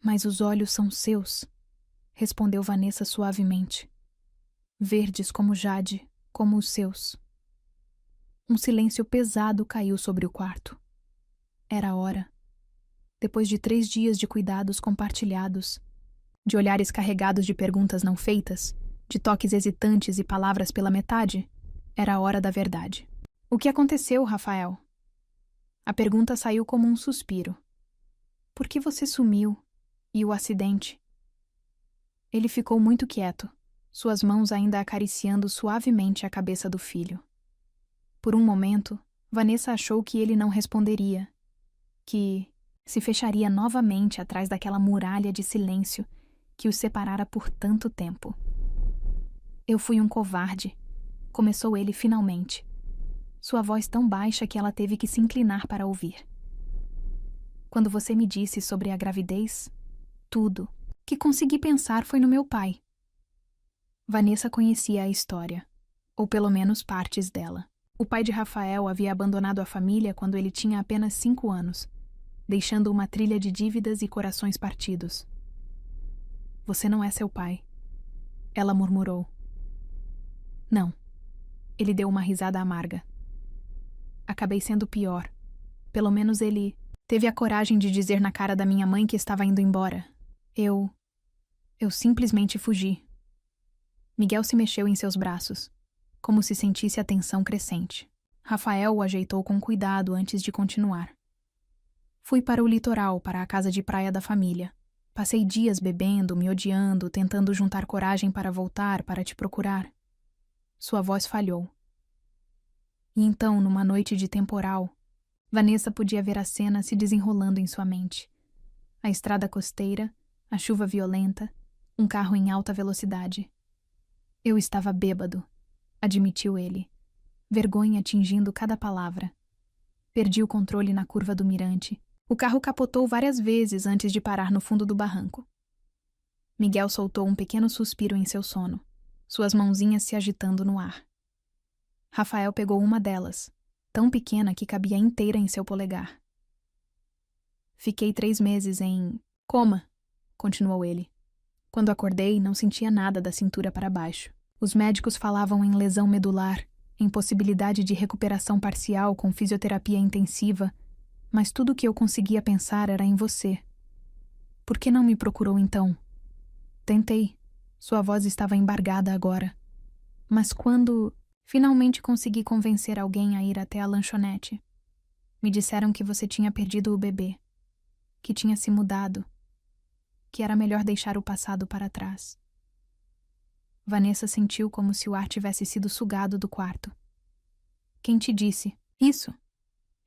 Mas os olhos são seus, respondeu Vanessa suavemente. Verdes como jade, como os seus. Um silêncio pesado caiu sobre o quarto. Era a hora. Depois de 3 dias de cuidados compartilhados, de olhares carregados de perguntas não feitas, de toques hesitantes e palavras pela metade, era a hora da verdade. O que aconteceu, Rafael? A pergunta saiu como um suspiro. Por que você sumiu? E o acidente? Ele ficou muito quieto, suas mãos ainda acariciando suavemente a cabeça do filho. Por um momento, Vanessa achou que ele não responderia, que se fecharia novamente atrás daquela muralha de silêncio que os separara por tanto tempo. Eu fui um covarde, começou ele finalmente, sua voz tão baixa que ela teve que se inclinar para ouvir. Quando você me disse sobre a gravidez, tudo que consegui pensar foi no meu pai. Vanessa conhecia a história, ou pelo menos partes dela. O pai de Rafael havia abandonado a família quando ele tinha apenas 5 anos, deixando uma trilha de dívidas e corações partidos. Você não é seu pai, ela murmurou. Não. Ele deu uma risada amarga. Acabei sendo pior. Pelo menos ele teve a coragem de dizer na cara da minha mãe que estava indo embora. Eu simplesmente fugi. Miguel se mexeu em seus braços, como se sentisse a tensão crescente. Rafael o ajeitou com cuidado antes de continuar. Fui para o litoral, para a casa de praia da família. Passei dias bebendo, me odiando, tentando juntar coragem para voltar, para te procurar. Sua voz falhou. E então, numa noite de temporal, Vanessa podia ver a cena se desenrolando em sua mente. A estrada costeira, a chuva violenta, um carro em alta velocidade. Eu estava bêbado, admitiu ele, vergonha tingindo cada palavra. Perdi o controle na curva do mirante. O carro capotou várias vezes antes de parar no fundo do barranco. Miguel soltou um pequeno suspiro em seu sono, suas mãozinhas se agitando no ar. Rafael pegou uma delas, tão pequena que cabia inteira em seu polegar. Fiquei 3 meses em coma, continuou ele. Quando acordei, não sentia nada da cintura para baixo. Os médicos falavam em lesão medular, em possibilidade de recuperação parcial com fisioterapia intensiva, mas tudo o que eu conseguia pensar era em você. Por que não me procurou então? Tentei. Sua voz estava embargada agora. Mas quando finalmente consegui convencer alguém a ir até a lanchonete, me disseram que você tinha perdido o bebê, que tinha se mudado, que era melhor deixar o passado para trás. Vanessa sentiu como se o ar tivesse sido sugado do quarto. Quem te disse? Isso.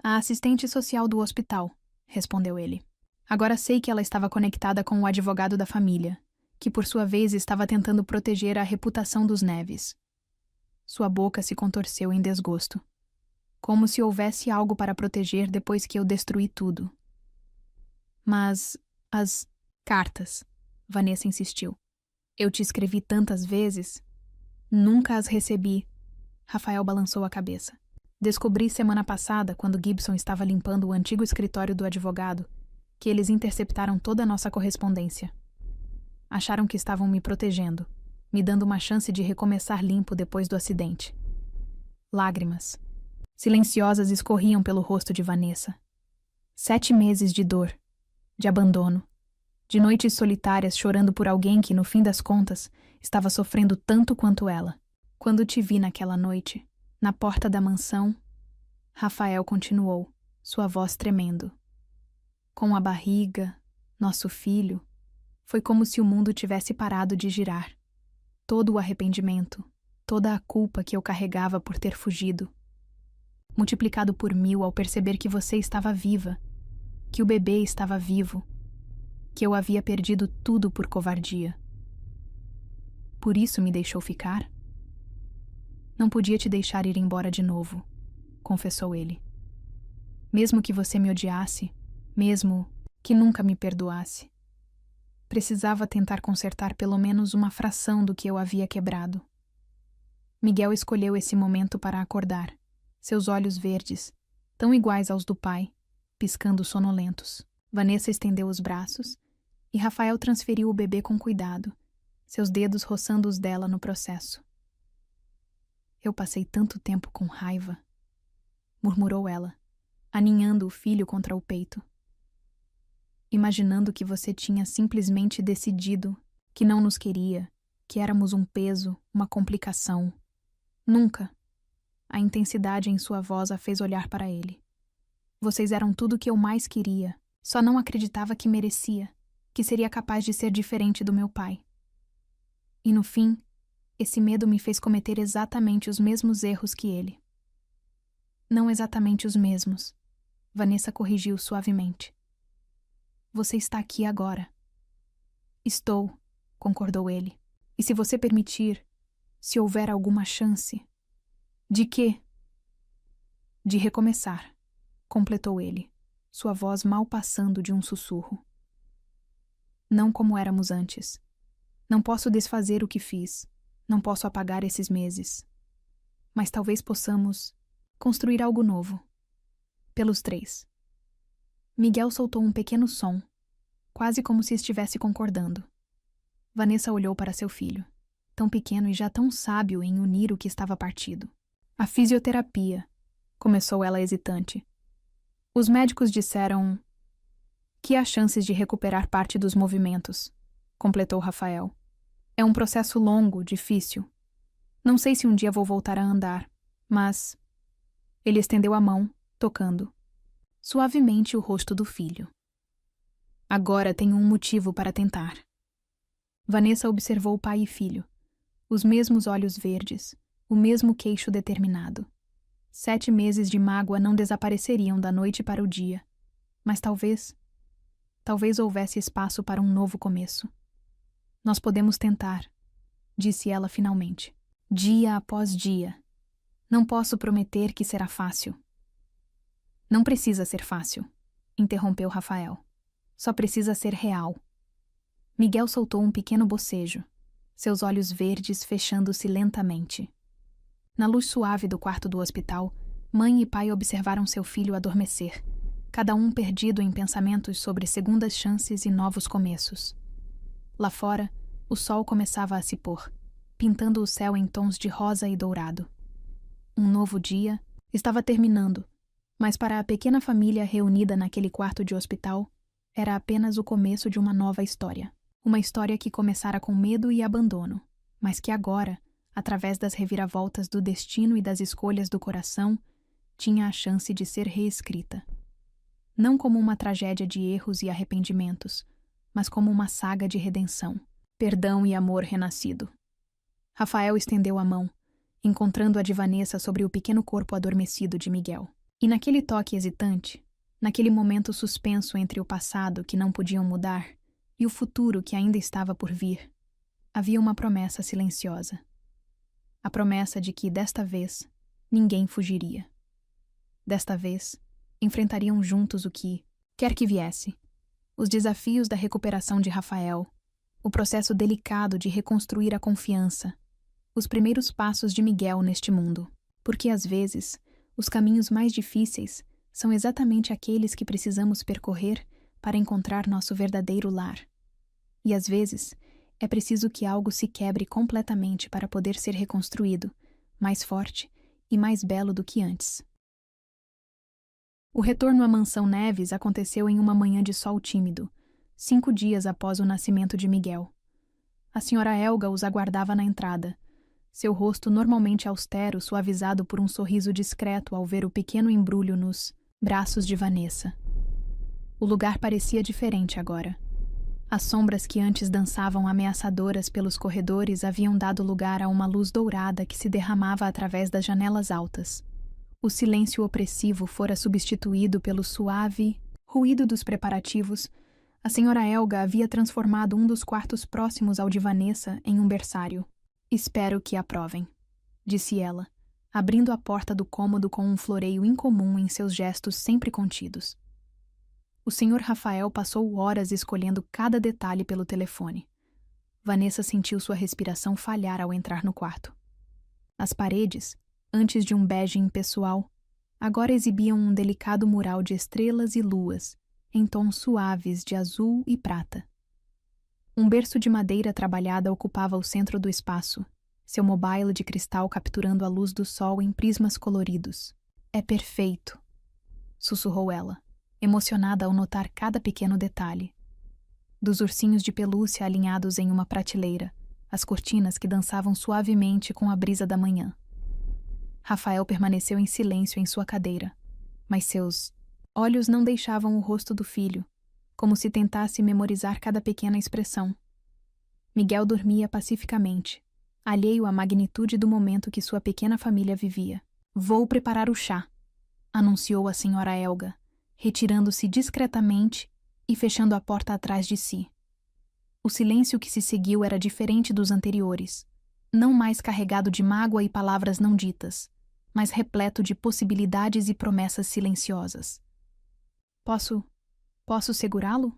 A assistente social do hospital, respondeu ele. Agora sei que ela estava conectada com o advogado da família, que por sua vez estava tentando proteger a reputação dos Neves. Sua boca se contorceu em desgosto, como se houvesse algo para proteger depois que eu destruí tudo. Mas as cartas, Vanessa insistiu. Eu te escrevi tantas vezes. Nunca as recebi. Rafael balançou a cabeça. Descobri semana passada, quando Gibson estava limpando o antigo escritório do advogado, que eles interceptaram toda a nossa correspondência. Acharam que estavam me protegendo, me dando uma chance de recomeçar limpo depois do acidente. Lágrimas, silenciosas, escorriam pelo rosto de Vanessa. 7 meses de dor, de abandono, de noites solitárias chorando por alguém que, no fim das contas, estava sofrendo tanto quanto ela. Quando te vi naquela noite, na porta da mansão, Rafael continuou, sua voz tremendo. Com a barriga, nosso filho, foi como se o mundo tivesse parado de girar. Todo o arrependimento, toda a culpa que eu carregava por ter fugido, multiplicado por 1000 ao perceber que você estava viva, que o bebê estava vivo, que eu havia perdido tudo por covardia. Por isso me deixou ficar? Não podia te deixar ir embora de novo, confessou ele. Mesmo que você me odiasse, mesmo que nunca me perdoasse, precisava tentar consertar pelo menos uma fração do que eu havia quebrado. Miguel escolheu esse momento para acordar, seus olhos verdes, tão iguais aos do pai, piscando sonolentos. Vanessa estendeu os braços e Rafael transferiu o bebê com cuidado, seus dedos roçando os dela no processo. Eu passei tanto tempo com raiva, murmurou ela, aninhando o filho contra o peito. Imaginando que você tinha simplesmente decidido que não nos queria, que éramos um peso, uma complicação. Nunca. A intensidade em sua voz a fez olhar para ele. Vocês eram tudo o que eu mais queria, só não acreditava que merecia, que seria capaz de ser diferente do meu pai. E no fim, esse medo me fez cometer exatamente os mesmos erros que ele. Não exatamente os mesmos, Vanessa corrigiu suavemente. Você está aqui agora. Estou, concordou ele. E se você permitir, se houver alguma chance... De quê? De recomeçar, completou ele, sua voz mal passando de um sussurro. Não como éramos antes. Não posso desfazer o que fiz. Não posso apagar esses meses. Mas talvez possamos construir algo novo. Pelos três. Miguel soltou um pequeno som, quase como se estivesse concordando. Vanessa olhou para seu filho, tão pequeno e já tão sábio em unir o que estava partido. A fisioterapia, começou ela hesitante. Os médicos disseram que há chances de recuperar parte dos movimentos, completou Rafael. É um processo longo, difícil. Não sei se um dia vou voltar a andar, mas... Ele estendeu a mão, tocando suavemente o rosto do filho. Agora tenho um motivo para tentar. Vanessa observou pai e filho, os mesmos olhos verdes, o mesmo queixo determinado. 7 meses de mágoa não desapareceriam da noite para o dia, mas talvez houvesse espaço para um novo começo. Nós podemos tentar, disse ela finalmente, dia após dia. Não posso prometer que será fácil. Não precisa ser fácil, interrompeu Rafael. Só precisa ser real. Miguel soltou um pequeno bocejo, seus olhos verdes fechando-se lentamente. Na luz suave do quarto do hospital, mãe e pai observaram seu filho adormecer, cada um perdido em pensamentos sobre segundas chances e novos começos. Lá fora, o sol começava a se pôr, pintando o céu em tons de rosa e dourado. Um novo dia estava terminando, mas para a pequena família reunida naquele quarto de hospital, era apenas o começo de uma nova história. Uma história que começara com medo e abandono, mas que agora, através das reviravoltas do destino e das escolhas do coração, tinha a chance de ser reescrita. Não como uma tragédia de erros e arrependimentos, mas como uma saga de redenção, perdão e amor renascido. Rafael estendeu a mão, encontrando a de Vanessa sobre o pequeno corpo adormecido de Miguel. E naquele toque hesitante, naquele momento suspenso entre o passado que não podiam mudar e o futuro que ainda estava por vir, havia uma promessa silenciosa. A promessa de que, desta vez, ninguém fugiria. Desta vez, enfrentariam juntos o que, quer que viesse, os desafios da recuperação de Rafael, o processo delicado de reconstruir a confiança, os primeiros passos de Miguel neste mundo. Porque, às vezes, os caminhos mais difíceis são exatamente aqueles que precisamos percorrer para encontrar nosso verdadeiro lar. E, às vezes, é preciso que algo se quebre completamente para poder ser reconstruído, mais forte e mais belo do que antes. O retorno à mansão Neves aconteceu em uma manhã de sol tímido, 5 dias após o nascimento de Miguel. A senhora Helga os aguardava na entrada, seu rosto normalmente austero suavizado por um sorriso discreto ao ver o pequeno embrulho nos braços de Vanessa. O lugar parecia diferente agora. As sombras que antes dançavam ameaçadoras pelos corredores haviam dado lugar a uma luz dourada que se derramava através das janelas altas. O silêncio opressivo fora substituído pelo suave ruído dos preparativos. A senhora Helga havia transformado um dos quartos próximos ao de Vanessa em um berçário. Espero que aprovem, disse ela, abrindo a porta do cômodo com um floreio incomum em seus gestos sempre contidos. O Sr. Rafael passou horas escolhendo cada detalhe pelo telefone. Vanessa sentiu sua respiração falhar ao entrar no quarto. As paredes, antes de um bege impessoal, agora exibiam um delicado mural de estrelas e luas, em tons suaves de azul e prata. Um berço de madeira trabalhada ocupava o centro do espaço, seu mobile de cristal capturando a luz do sol em prismas coloridos. É perfeito, sussurrou ela, emocionada ao notar cada pequeno detalhe. Dos ursinhos de pelúcia alinhados em uma prateleira, as cortinas que dançavam suavemente com a brisa da manhã. Rafael permaneceu em silêncio em sua cadeira, mas seus olhos não deixavam o rosto do filho, como se tentasse memorizar cada pequena expressão. Miguel dormia pacificamente, alheio à magnitude do momento que sua pequena família vivia. Vou preparar o chá, anunciou a senhora Elga, retirando-se discretamente e fechando a porta atrás de si. O silêncio que se seguiu era diferente dos anteriores, não mais carregado de mágoa e palavras não ditas, mas repleto de possibilidades e promessas silenciosas. Posso segurá-lo?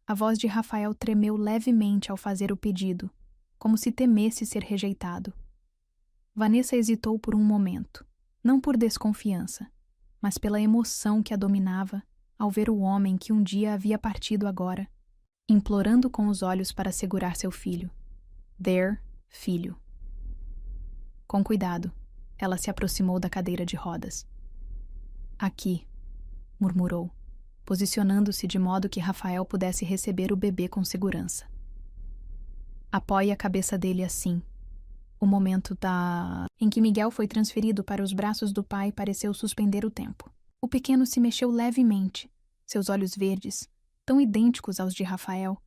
A voz de Rafael tremeu levemente ao fazer o pedido, como se temesse ser rejeitado. Vanessa hesitou por um momento, não por desconfiança, mas pela emoção que a dominava ao ver o homem que um dia havia partido agora, implorando com os olhos para segurar seu filho. Filho. Com cuidado, ela se aproximou da cadeira de rodas. Aqui, murmurou, posicionando-se de modo que Rafael pudesse receber o bebê com segurança. Apoie a cabeça dele assim. O momento em que Miguel foi transferido para os braços do pai pareceu suspender o tempo. O pequeno se mexeu levemente, seus olhos verdes, tão idênticos aos de Rafael,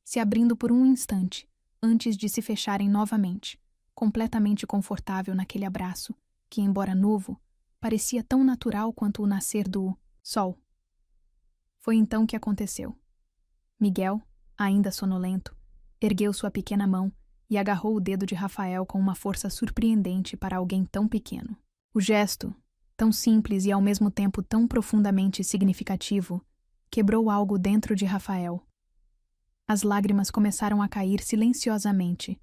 se abrindo por um instante, antes de se fecharem novamente, completamente confortável naquele abraço, que, embora novo, parecia tão natural quanto o nascer do sol. Foi então que aconteceu. Miguel, ainda sonolento, ergueu sua pequena mão e agarrou o dedo de Rafael com uma força surpreendente para alguém tão pequeno. O gesto, tão simples e ao mesmo tempo tão profundamente significativo, quebrou algo dentro de Rafael. As lágrimas começaram a cair silenciosamente,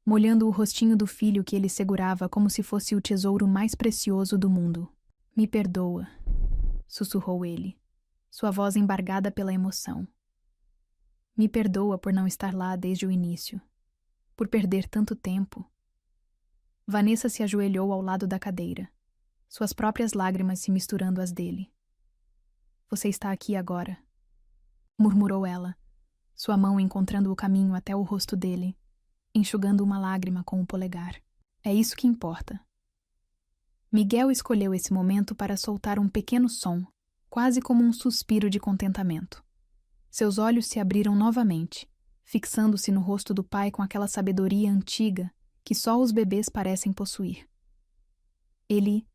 molhando o rostinho do filho que ele segurava como se fosse o tesouro mais precioso do mundo. Me perdoa, sussurrou ele, sua voz embargada pela emoção. Me perdoa por não estar lá desde o início, por perder tanto tempo. Vanessa se ajoelhou ao lado da cadeira, suas próprias lágrimas se misturando às dele. Você está aqui agora, murmurou ela, sua mão encontrando o caminho até o rosto dele, enxugando uma lágrima com o polegar. É isso que importa. Miguel escolheu esse momento para soltar um pequeno som, quase como um suspiro de contentamento. Seus olhos se abriram novamente, fixando-se no rosto do pai com aquela sabedoria antiga que só os bebês parecem possuir. Ele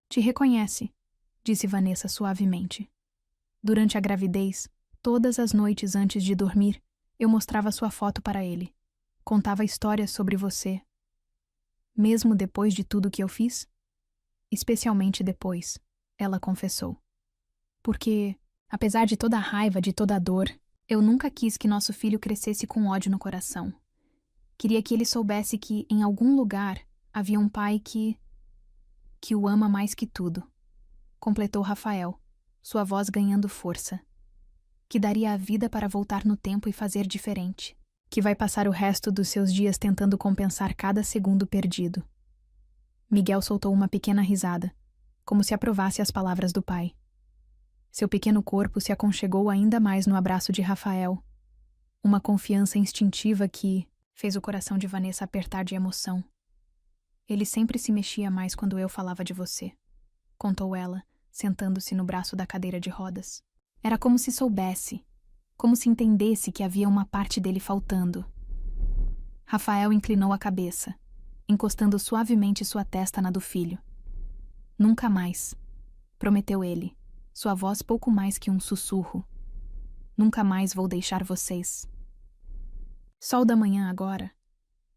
te reconhece, disse Vanessa suavemente. Durante a gravidez, todas as noites antes de dormir, eu mostrava sua foto para ele. Contava histórias sobre você. Mesmo depois de tudo que eu fiz? Especialmente depois, ela confessou. Porque, apesar de toda a raiva, de toda a dor, eu nunca quis que nosso filho crescesse com ódio no coração. Queria que ele soubesse que, em algum lugar, havia um pai que o ama mais que tudo. Completou Rafael, sua voz ganhando força. Que daria a vida para voltar no tempo e fazer diferente. Que vai passar o resto dos seus dias tentando compensar cada segundo perdido. Miguel soltou uma pequena risada, como se aprovasse as palavras do pai. Seu pequeno corpo se aconchegou ainda mais no abraço de Rafael. Uma confiança instintiva que fez o coração de Vanessa apertar de emoção. Ele sempre se mexia mais quando eu falava de você, contou ela, sentando-se no braço da cadeira de rodas. Era como se soubesse, como se entendesse que havia uma parte dele faltando. Rafael inclinou a cabeça, encostando suavemente sua testa na do filho. Nunca mais, prometeu ele, sua voz pouco mais que um sussurro. Nunca mais vou deixar vocês. Sol da manhã agora,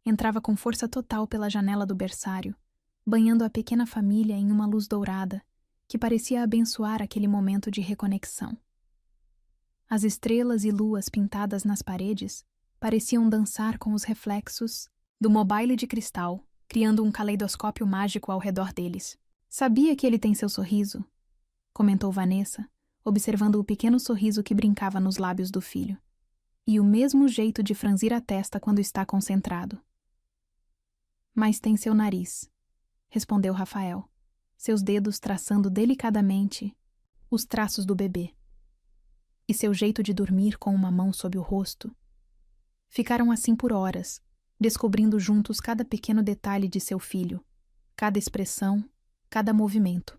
entrava com força total pela janela do berçário, banhando a pequena família em uma luz dourada que parecia abençoar aquele momento de reconexão. As estrelas e luas pintadas nas paredes pareciam dançar com os reflexos do mobile de cristal, criando um caleidoscópio mágico ao redor deles. "Sabia que ele tem seu sorriso?" comentou Vanessa, observando o pequeno sorriso que brincava nos lábios do filho. "E o mesmo jeito de franzir a testa quando está concentrado." "Mas tem seu nariz", respondeu Rafael, seus dedos traçando delicadamente os traços do bebê. "E seu jeito de dormir com uma mão sob o rosto." Ficaram assim por horas, descobrindo juntos cada pequeno detalhe de seu filho, cada expressão, cada movimento.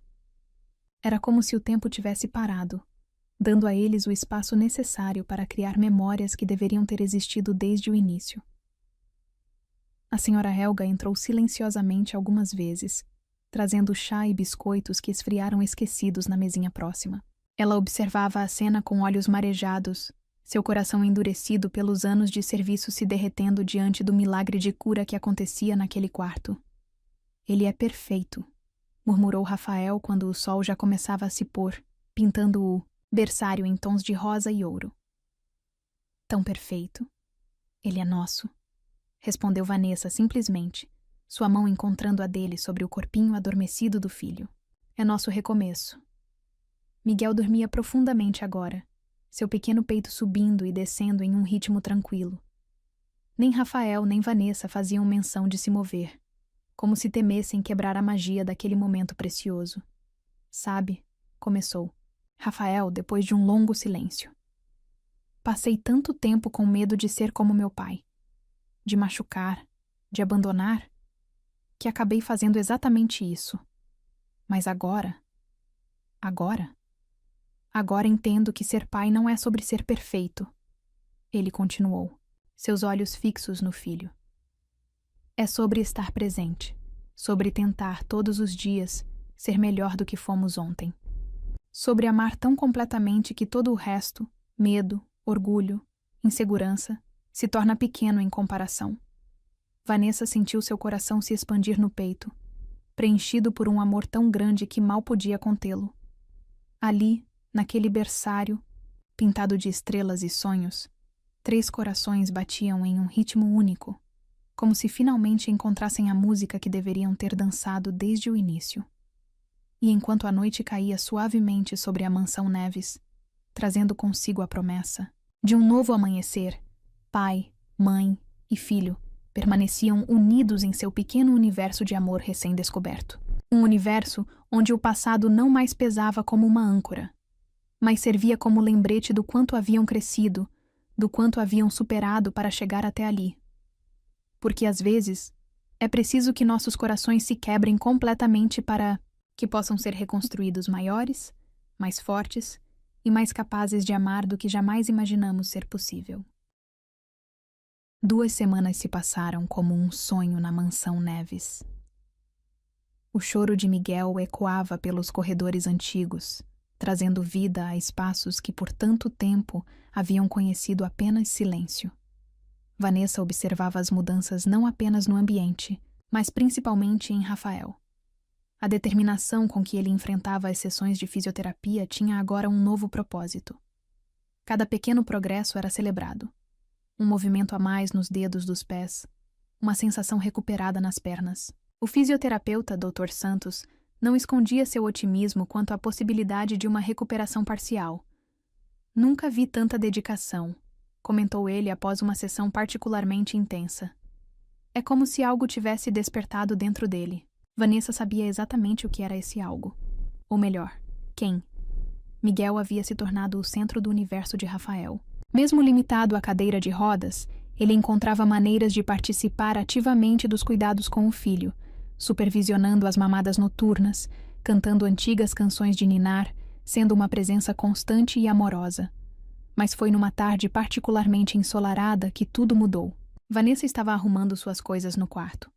Era como se o tempo tivesse parado, dando a eles o espaço necessário para criar memórias que deveriam ter existido desde o início. A senhora Helga entrou silenciosamente algumas vezes, trazendo chá e biscoitos que esfriaram esquecidos na mesinha próxima. Ela observava a cena com olhos marejados, seu coração endurecido pelos anos de serviço se derretendo diante do milagre de cura que acontecia naquele quarto. "Ele é perfeito", murmurou Rafael quando o sol já começava a se pôr, pintando o berçário em tons de rosa e ouro. "Tão perfeito. Ele é nosso", respondeu Vanessa simplesmente, sua mão encontrando a dele sobre o corpinho adormecido do filho. "É nosso recomeço." Miguel dormia profundamente agora, seu pequeno peito subindo e descendo em um ritmo tranquilo. Nem Rafael nem Vanessa faziam menção de se mover, como se temessem quebrar a magia daquele momento precioso. "Sabe", começou Rafael depois de um longo silêncio. "Passei tanto tempo com medo de ser como meu pai, de machucar, de abandonar, que acabei fazendo exatamente isso. Mas agora entendo que ser pai não é sobre ser perfeito." Ele continuou, seus olhos fixos no filho. "É sobre estar presente, sobre tentar todos os dias ser melhor do que fomos ontem. Sobre amar tão completamente que todo o resto, medo, orgulho, insegurança, se torna pequeno em comparação." Vanessa sentiu seu coração se expandir no peito, preenchido por um amor tão grande que mal podia contê-lo. Ali, naquele berçário, pintado de estrelas e sonhos, 3 corações batiam em um ritmo único, como se finalmente encontrassem a música que deveriam ter dançado desde o início. E enquanto a noite caía suavemente sobre a mansão Neves, trazendo consigo a promessa de um novo amanhecer, pai, mãe e filho permaneciam unidos em seu pequeno universo de amor recém-descoberto. Um universo onde o passado não mais pesava como uma âncora, mas servia como lembrete do quanto haviam crescido, do quanto haviam superado para chegar até ali. Porque às vezes é preciso que nossos corações se quebrem completamente para que possam ser reconstruídos maiores, mais fortes e mais capazes de amar do que jamais imaginamos ser possível. 2 semanas se passaram como um sonho na mansão Neves. O choro de Miguel ecoava pelos corredores antigos, trazendo vida a espaços que por tanto tempo haviam conhecido apenas silêncio. Vanessa observava as mudanças não apenas no ambiente, mas principalmente em Rafael. A determinação com que ele enfrentava as sessões de fisioterapia tinha agora um novo propósito. Cada pequeno progresso era celebrado. Um movimento a mais nos dedos dos pés, uma sensação recuperada nas pernas. O fisioterapeuta Dr. Santos não escondia seu otimismo quanto à possibilidade de uma recuperação parcial. "Nunca vi tanta dedicação", comentou ele após uma sessão particularmente intensa. "É como se algo tivesse despertado dentro dele." Vanessa sabia exatamente o que era esse algo. Ou melhor, quem. Miguel havia se tornado o centro do universo de Rafael. Mesmo limitado à cadeira de rodas, ele encontrava maneiras de participar ativamente dos cuidados com o filho, supervisionando as mamadas noturnas, cantando antigas canções de ninar, sendo uma presença constante e amorosa. Mas foi numa tarde particularmente ensolarada que tudo mudou. Vanessa estava arrumando suas coisas no quarto.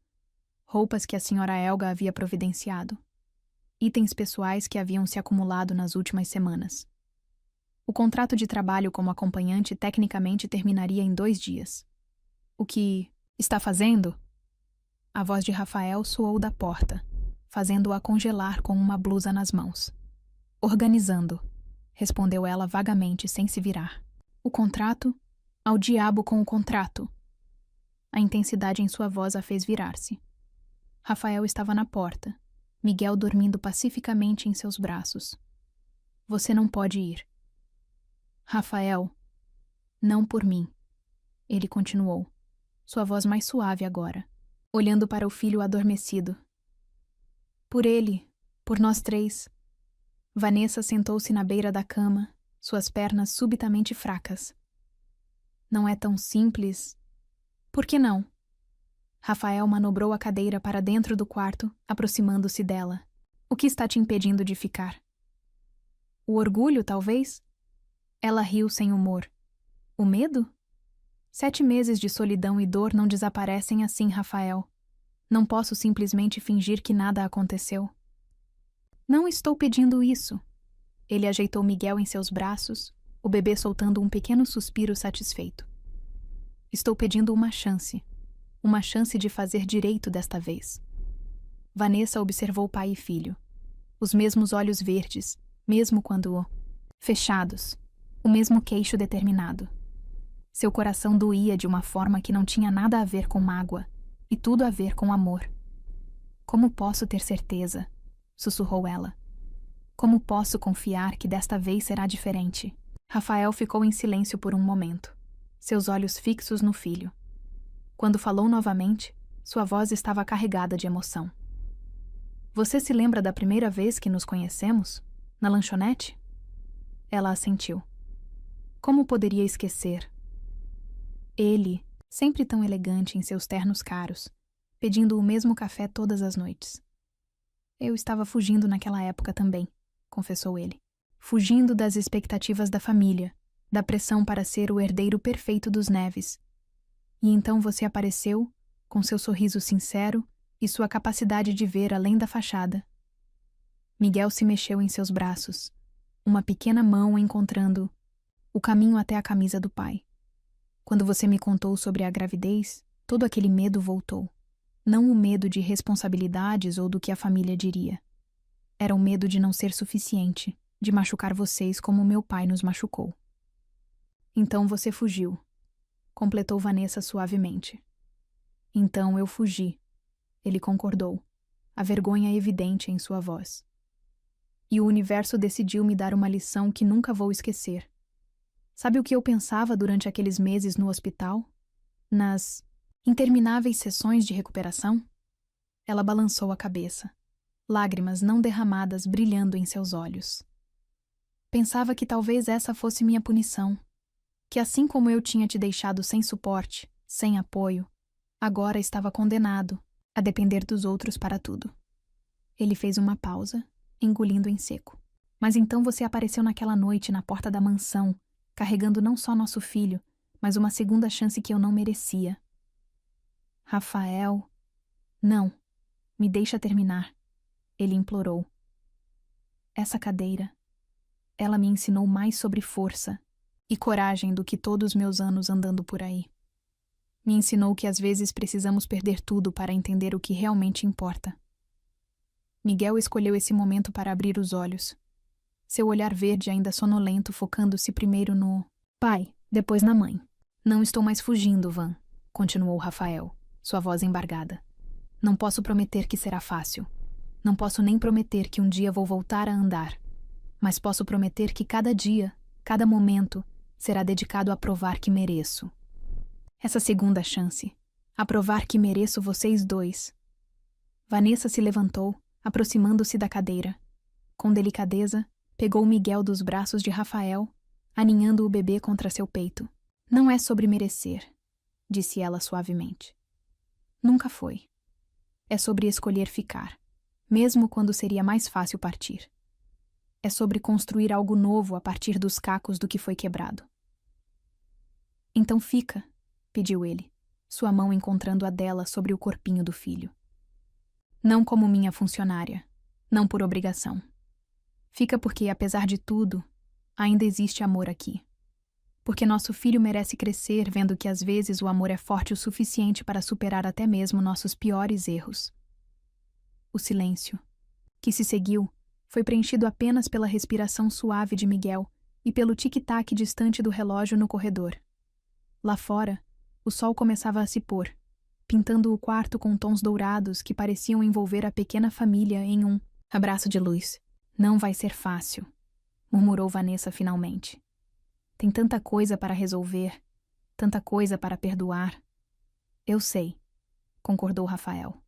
Roupas que a senhora Helga havia providenciado. Itens pessoais que haviam se acumulado nas últimas semanas. O contrato de trabalho como acompanhante tecnicamente terminaria em 2 dias. "O que está fazendo?" A voz de Rafael soou da porta, fazendo-a congelar com uma blusa nas mãos. Organizando, respondeu ela vagamente, sem se virar. O contrato? Ao diabo com o contrato. A intensidade em sua voz a fez virar-se. Rafael estava na porta, Miguel dormindo pacificamente em seus braços. Você não pode ir. Rafael, não por mim. Ele continuou, sua voz mais suave agora, olhando para o filho adormecido. Por ele, por nós três. Vanessa sentou-se na beira da cama, suas pernas subitamente fracas. Não é tão simples. Por que não? Rafael manobrou a cadeira para dentro do quarto, aproximando-se dela. O que está te impedindo de ficar? O orgulho, talvez? Ela riu sem humor. O medo? 7 meses de solidão e dor não desaparecem assim, Rafael. Não posso simplesmente fingir que nada aconteceu. Não estou pedindo isso. Ele ajeitou Miguel em seus braços, o bebê soltando um pequeno suspiro satisfeito. Estou pedindo uma chance de fazer direito desta vez. Vanessa observou pai e filho. Os mesmos olhos verdes, mesmo quando fechados, o mesmo queixo determinado. Seu coração doía de uma forma que não tinha nada a ver com mágoa, e tudo a ver com amor. Como posso ter certeza? Sussurrou ela. Como posso confiar que desta vez será diferente? Rafael ficou em silêncio por um momento, seus olhos fixos no filho. Quando falou novamente, sua voz estava carregada de emoção. Você se lembra da primeira vez que nos conhecemos? Na lanchonete? Ela assentiu. Como poderia esquecer? Ele, sempre tão elegante em seus ternos caros, pedindo o mesmo café todas as noites. Eu estava fugindo naquela época também, confessou ele. Fugindo das expectativas da família, da pressão para ser o herdeiro perfeito dos Neves. E então você apareceu, com seu sorriso sincero e sua capacidade de ver além da fachada. Miguel se mexeu em seus braços, uma pequena mão encontrando o caminho até a camisa do pai. Quando você me contou sobre a gravidez, todo aquele medo voltou. Não o medo de responsabilidades ou do que a família diria. Era o medo de não ser suficiente, de machucar vocês como meu pai nos machucou. Então você fugiu, completou Vanessa suavemente. Então eu fugi, ele concordou, a vergonha evidente em sua voz. E o universo decidiu me dar uma lição que nunca vou esquecer. Sabe o que eu pensava durante aqueles meses no hospital? Nas intermináveis sessões de recuperação? Ela balançou a cabeça, lágrimas não derramadas brilhando em seus olhos. Pensava que talvez essa fosse minha punição, que assim como eu tinha te deixado sem suporte, sem apoio, agora estava condenado a depender dos outros para tudo. Ele fez uma pausa, engolindo em seco. Mas então você apareceu naquela noite na porta da mansão, carregando não só nosso filho, mas uma segunda chance que eu não merecia. Rafael... Não, me deixa terminar, ele implorou. Essa cadeira, ela me ensinou mais sobre força e coragem do que todos meus anos andando por aí. Me ensinou que às vezes precisamos perder tudo para entender o que realmente importa. Miguel escolheu esse momento para abrir os olhos. Seu olhar verde ainda sonolento focando-se primeiro no pai, depois na mãe. Não estou mais fugindo, Van, continuou Rafael, sua voz embargada. Não posso prometer que será fácil. Não posso nem prometer que um dia vou voltar a andar. Mas posso prometer que cada dia, cada momento, será dedicado a provar que mereço. Essa segunda chance, a provar que mereço vocês dois. Vanessa se levantou, aproximando-se da cadeira. Com delicadeza, pegou Miguel dos braços de Rafael, aninhando o bebê contra seu peito. Não é sobre merecer, disse ela suavemente. Nunca foi. É sobre escolher ficar, mesmo quando seria mais fácil partir. É sobre construir algo novo a partir dos cacos do que foi quebrado. Então fica, pediu ele, sua mão encontrando a dela sobre o corpinho do filho. Não como minha funcionária, não por obrigação. Fica porque, apesar de tudo, ainda existe amor aqui. Porque nosso filho merece crescer vendo que às vezes o amor é forte o suficiente para superar até mesmo nossos piores erros. O silêncio, que se seguiu, foi preenchido apenas pela respiração suave de Miguel e pelo tic-tac distante do relógio no corredor. Lá fora, o sol começava a se pôr, pintando o quarto com tons dourados que pareciam envolver a pequena família em um abraço de luz. Não vai ser fácil, murmurou Vanessa finalmente. Tem tanta coisa para resolver, tanta coisa para perdoar. Eu sei, concordou Rafael.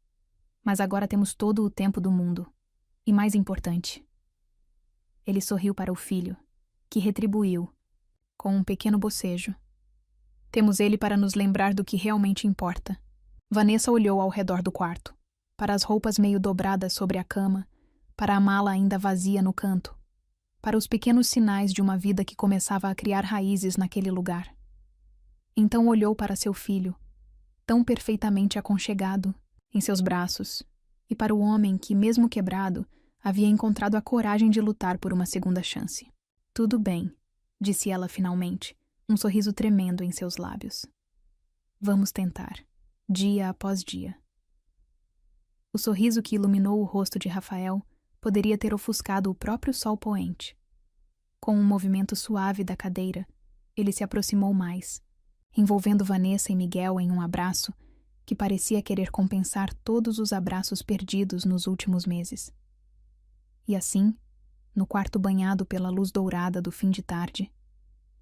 Mas agora temos todo o tempo do mundo. E mais importante. Ele sorriu para o filho, que retribuiu, com um pequeno bocejo. Temos ele para nos lembrar do que realmente importa. Vanessa olhou ao redor do quarto, para as roupas meio dobradas sobre a cama, para a mala ainda vazia no canto, para os pequenos sinais de uma vida que começava a criar raízes naquele lugar. Então olhou para seu filho, tão perfeitamente aconchegado, em seus braços, e para o homem que, mesmo quebrado, havia encontrado a coragem de lutar por uma segunda chance. Tudo bem, disse ela finalmente, um sorriso tremendo em seus lábios. Vamos tentar, dia após dia. O sorriso que iluminou o rosto de Rafael poderia ter ofuscado o próprio sol poente. Com um movimento suave da cadeira, ele se aproximou mais, envolvendo Vanessa e Miguel em um abraço que parecia querer compensar todos os abraços perdidos nos últimos meses. E assim, no quarto banhado pela luz dourada do fim de tarde,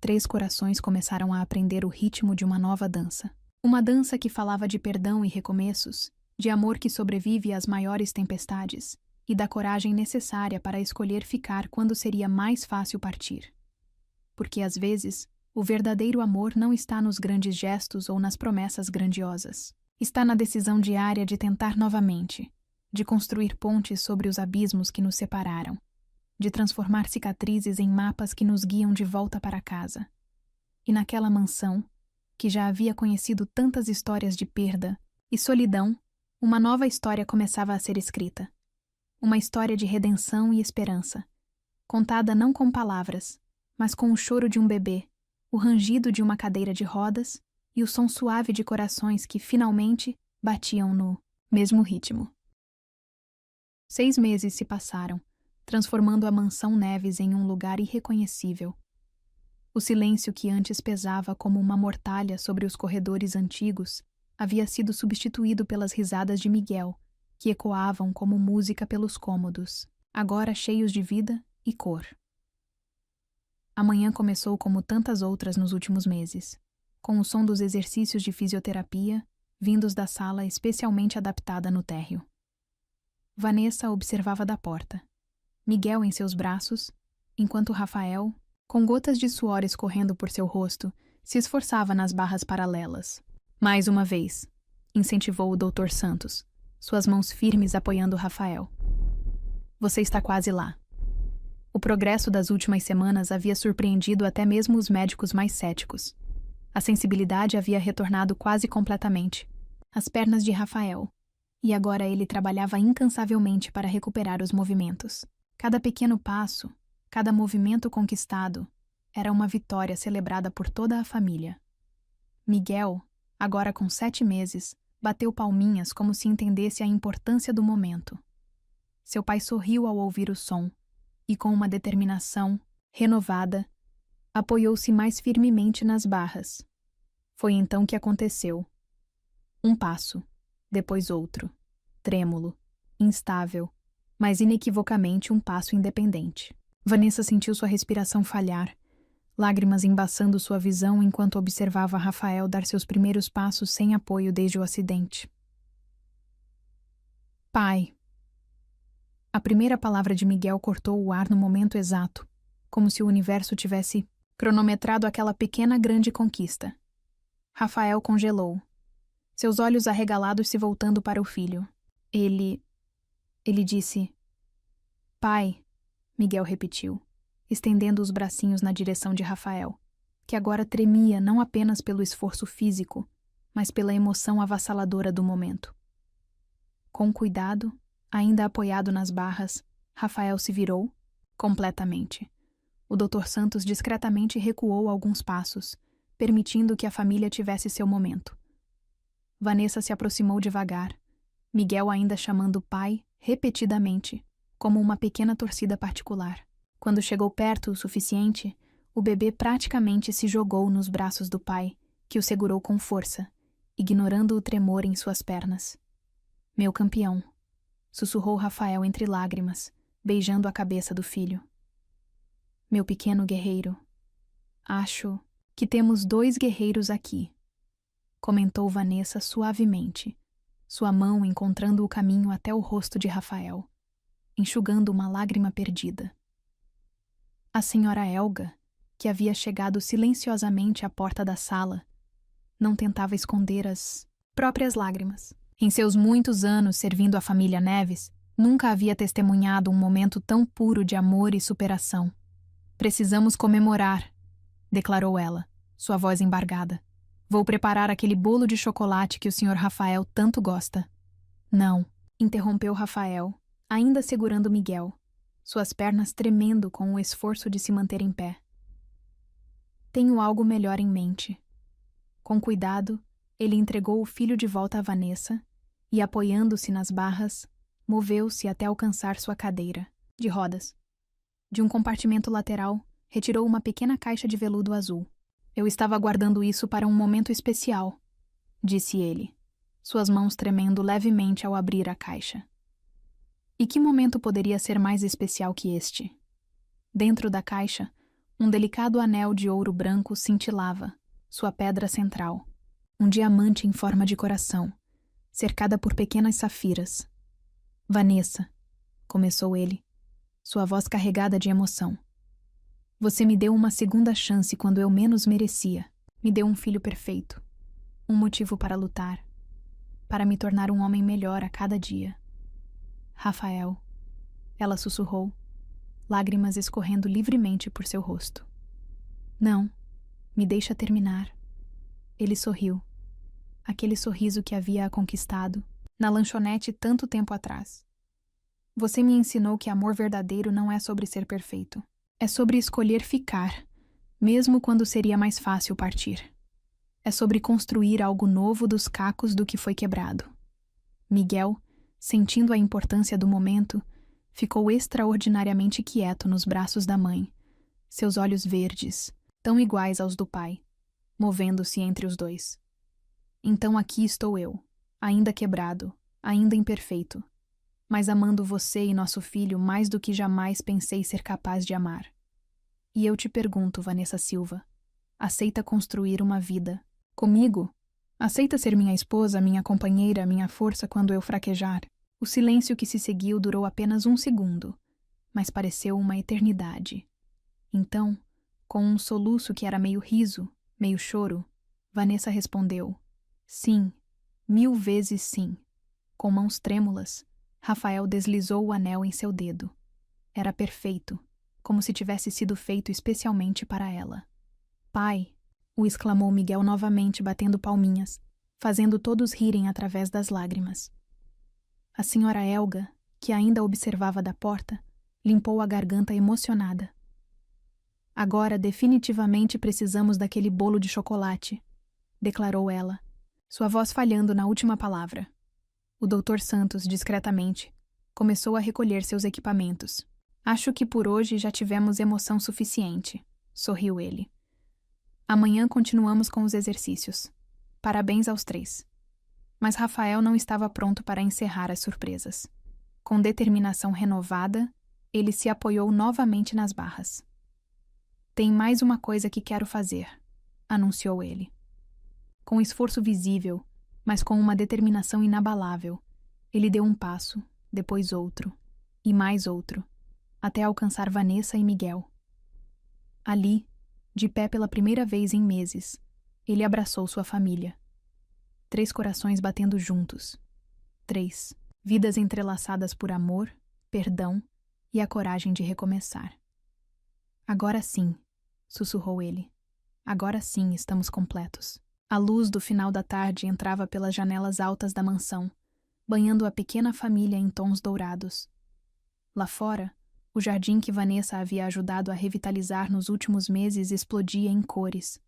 3 corações começaram a aprender o ritmo de uma nova dança. Uma dança que falava de perdão e recomeços, de amor que sobrevive às maiores tempestades e da coragem necessária para escolher ficar quando seria mais fácil partir. Porque, às vezes, o verdadeiro amor não está nos grandes gestos ou nas promessas grandiosas. Está na decisão diária de tentar novamente, de construir pontes sobre os abismos que nos separaram, de transformar cicatrizes em mapas que nos guiam de volta para casa. E naquela mansão, que já havia conhecido tantas histórias de perda e solidão, uma nova história começava a ser escrita. Uma história de redenção e esperança, contada não com palavras, mas com o choro de um bebê, o rangido de uma cadeira de rodas e o som suave de corações que finalmente batiam no mesmo ritmo. 6 meses se passaram, transformando a mansão Neves em um lugar irreconhecível. O silêncio que antes pesava como uma mortalha sobre os corredores antigos havia sido substituído pelas risadas de Miguel, que ecoavam como música pelos cômodos, agora cheios de vida e cor. A manhã começou como tantas outras nos últimos meses, com o som dos exercícios de fisioterapia vindos da sala especialmente adaptada no térreo. Vanessa observava da porta, Miguel em seus braços, enquanto Rafael, com gotas de suor escorrendo por seu rosto, se esforçava nas barras paralelas. Mais uma vez, incentivou o Dr. Santos, suas mãos firmes apoiando Rafael. Você está quase lá. O progresso das últimas semanas havia surpreendido até mesmo os médicos mais céticos. A sensibilidade havia retornado quase completamente, às pernas de Rafael, e agora ele trabalhava incansavelmente para recuperar os movimentos. Cada pequeno passo, cada movimento conquistado, era uma vitória celebrada por toda a família. Miguel, agora com 7 meses, bateu palminhas como se entendesse a importância do momento. Seu pai sorriu ao ouvir o som e, com uma determinação renovada, apoiou-se mais firmemente nas barras. Foi então que aconteceu. Um passo, depois outro, trêmulo, instável, mas inequivocamente um passo independente. Vanessa sentiu sua respiração falhar, lágrimas embaçando sua visão enquanto observava Rafael dar seus primeiros passos sem apoio desde o acidente. Pai. A primeira palavra de Miguel cortou o ar no momento exato, como se o universo tivesse cronometrado aquela pequena grande conquista. Rafael congelou, seus olhos arregalados se voltando para o filho. Ele disse: Pai, Miguel repetiu, estendendo os bracinhos na direção de Rafael, que agora tremia não apenas pelo esforço físico, mas pela emoção avassaladora do momento. Com cuidado, ainda apoiado nas barras, Rafael se virou, completamente, O Dr. Santos discretamente recuou alguns passos, permitindo que a família tivesse seu momento. Vanessa se aproximou devagar, Miguel ainda chamando o pai, repetidamente, como uma pequena torcida particular. Quando chegou perto o suficiente, o bebê praticamente se jogou nos braços do pai, que o segurou com força, ignorando o tremor em suas pernas. Meu campeão, sussurrou Rafael entre lágrimas, beijando a cabeça do filho. Meu pequeno guerreiro. Acho que temos 2 guerreiros aqui, comentou Vanessa suavemente, sua mão encontrando o caminho até o rosto de Rafael, enxugando uma lágrima perdida. A senhora Helga, que havia chegado silenciosamente à porta da sala, não tentava esconder as próprias lágrimas. Em seus muitos anos servindo a família Neves, nunca havia testemunhado um momento tão puro de amor e superação. Precisamos comemorar, declarou ela, sua voz embargada. Vou preparar aquele bolo de chocolate que o Sr. Rafael tanto gosta. Não, interrompeu Rafael, ainda segurando Miguel, suas pernas tremendo com o esforço de se manter em pé. Tenho algo melhor em mente. Com cuidado, ele entregou o filho de volta a Vanessa e, apoiando-se nas barras, moveu-se até alcançar sua cadeira, de rodas. De um compartimento lateral, retirou uma pequena caixa de veludo azul. Eu estava guardando isso para um momento especial, disse ele, suas mãos tremendo levemente ao abrir a caixa. E que momento poderia ser mais especial que este? Dentro da caixa, um delicado anel de ouro branco cintilava, sua pedra central, um diamante em forma de coração, cercada por pequenas safiras. Vanessa, começou ele, sua voz carregada de emoção. Você me deu uma segunda chance quando eu menos merecia. Me deu um filho perfeito, um motivo para lutar, para me tornar um homem melhor a cada dia. Rafael, ela sussurrou, lágrimas escorrendo livremente por seu rosto. Não, me deixa terminar. Ele sorriu, aquele sorriso que havia conquistado na lanchonete tanto tempo atrás. Você me ensinou que amor verdadeiro não é sobre ser perfeito. É sobre escolher ficar, mesmo quando seria mais fácil partir. É sobre construir algo novo dos cacos do que foi quebrado. Miguel, sentindo a importância do momento, ficou extraordinariamente quieto nos braços da mãe, seus olhos verdes, tão iguais aos do pai, movendo-se entre os dois. Então aqui estou eu, ainda quebrado, ainda imperfeito, mas amando você e nosso filho mais do que jamais pensei ser capaz de amar. E eu te pergunto, Vanessa Silva, aceita construir uma vida comigo? Aceita ser minha esposa, minha companheira, minha força quando eu fraquejar? O silêncio que se seguiu durou apenas 1 segundo, mas pareceu uma eternidade. Então, com um soluço que era meio riso, meio choro, Vanessa respondeu, sim, 1000 vezes sim. Com mãos trêmulas, Rafael deslizou o anel em seu dedo. Era perfeito, como se tivesse sido feito especialmente para ela. Pai, o exclamou Miguel novamente batendo palminhas, fazendo todos rirem através das lágrimas. A senhora Helga, que ainda observava da porta, limpou a garganta emocionada. Agora definitivamente precisamos daquele bolo de chocolate, declarou ela, sua voz falhando na última palavra. O Dr. Santos, discretamente, começou a recolher seus equipamentos. Acho que por hoje já tivemos emoção suficiente, sorriu ele. Amanhã continuamos com os exercícios. Parabéns aos 3. Mas Rafael não estava pronto para encerrar as surpresas. Com determinação renovada, ele se apoiou novamente nas barras. Tem mais uma coisa que quero fazer, anunciou ele. Com esforço visível, mas com uma determinação inabalável, ele deu um passo, depois outro, e mais outro, até alcançar Vanessa e Miguel. Ali, de pé pela primeira vez em meses, ele abraçou sua família. 3 corações batendo juntos. 3 vidas entrelaçadas por amor, perdão e a coragem de recomeçar. Agora sim, sussurrou ele. Agora sim estamos completos. A luz do final da tarde entrava pelas janelas altas da mansão, banhando a pequena família em tons dourados. Lá fora, O jardim que Vanessa havia ajudado a revitalizar nos últimos meses explodia em cores.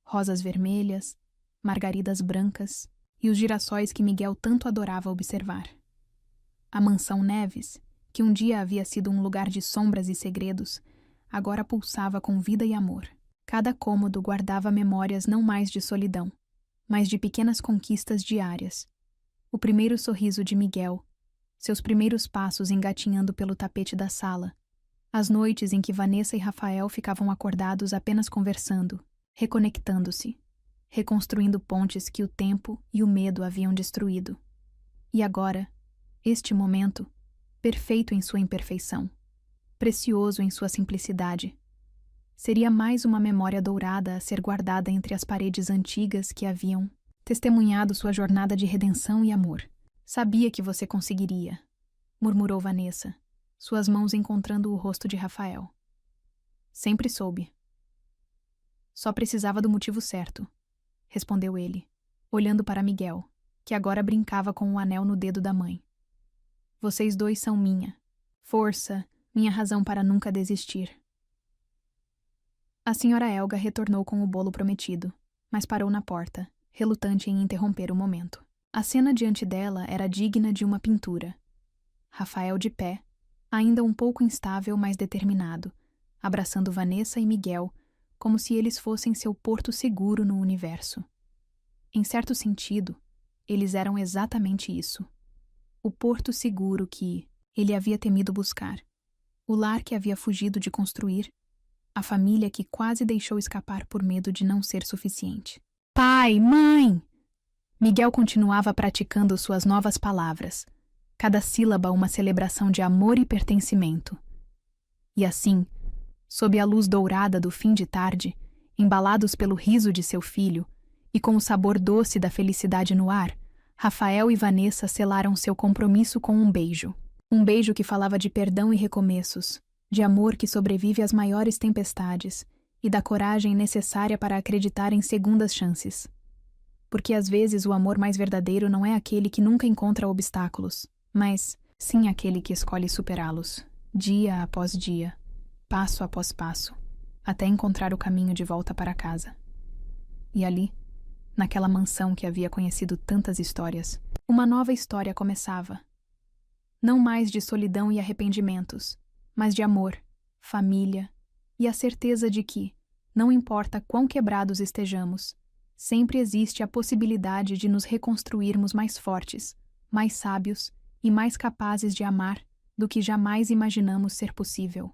Rosas vermelhas, margaridas brancas e os girassóis que Miguel tanto adorava observar. A mansão Neves, que um dia havia sido um lugar de sombras e segredos, agora pulsava com vida e amor. Cada cômodo guardava memórias não mais de solidão, mas de pequenas conquistas diárias. O primeiro sorriso de Miguel, seus primeiros passos engatinhando pelo tapete da sala, as noites em que Vanessa e Rafael ficavam acordados apenas conversando, reconectando-se, reconstruindo pontes que o tempo e o medo haviam destruído. E agora, este momento, perfeito em sua imperfeição, precioso em sua simplicidade, seria mais uma memória dourada a ser guardada entre as paredes antigas que haviam testemunhado sua jornada de redenção e amor. Sabia que você conseguiria, murmurou Vanessa, suas mãos encontrando o rosto de Rafael. Sempre soube. Só precisava do motivo certo, respondeu ele, olhando para Miguel, que agora brincava com o anel no dedo da mãe. Vocês dois são minha força, minha razão para nunca desistir. A senhora Elga retornou com o bolo prometido, mas parou na porta, relutante em interromper o momento. A cena diante dela era digna de uma pintura. Rafael de pé, ainda um pouco instável, mas determinado, abraçando Vanessa e Miguel, como se eles fossem seu porto seguro no universo. Em certo sentido, eles eram exatamente isso. O porto seguro que ele havia temido buscar, o lar que havia fugido de construir, a família que quase deixou escapar por medo de não ser suficiente. Pai, mãe! Miguel continuava praticando suas novas palavras, cada sílaba uma celebração de amor e pertencimento. E assim, sob a luz dourada do fim de tarde, embalados pelo riso de seu filho e com o sabor doce da felicidade no ar, Rafael e Vanessa selaram seu compromisso com um beijo. Um beijo que falava de perdão e recomeços, de amor que sobrevive às maiores tempestades e da coragem necessária para acreditar em segundas chances. Porque às vezes o amor mais verdadeiro não é aquele que nunca encontra obstáculos, mas sim aquele que escolhe superá-los, dia após dia, passo após passo, até encontrar o caminho de volta para casa. E ali, naquela mansão que havia conhecido tantas histórias, uma nova história começava. Não mais de solidão e arrependimentos, mas de amor, família e a certeza de que, não importa quão quebrados estejamos, sempre existe a possibilidade de nos reconstruirmos mais fortes, mais sábios e mais capazes de amar do que jamais imaginamos ser possível.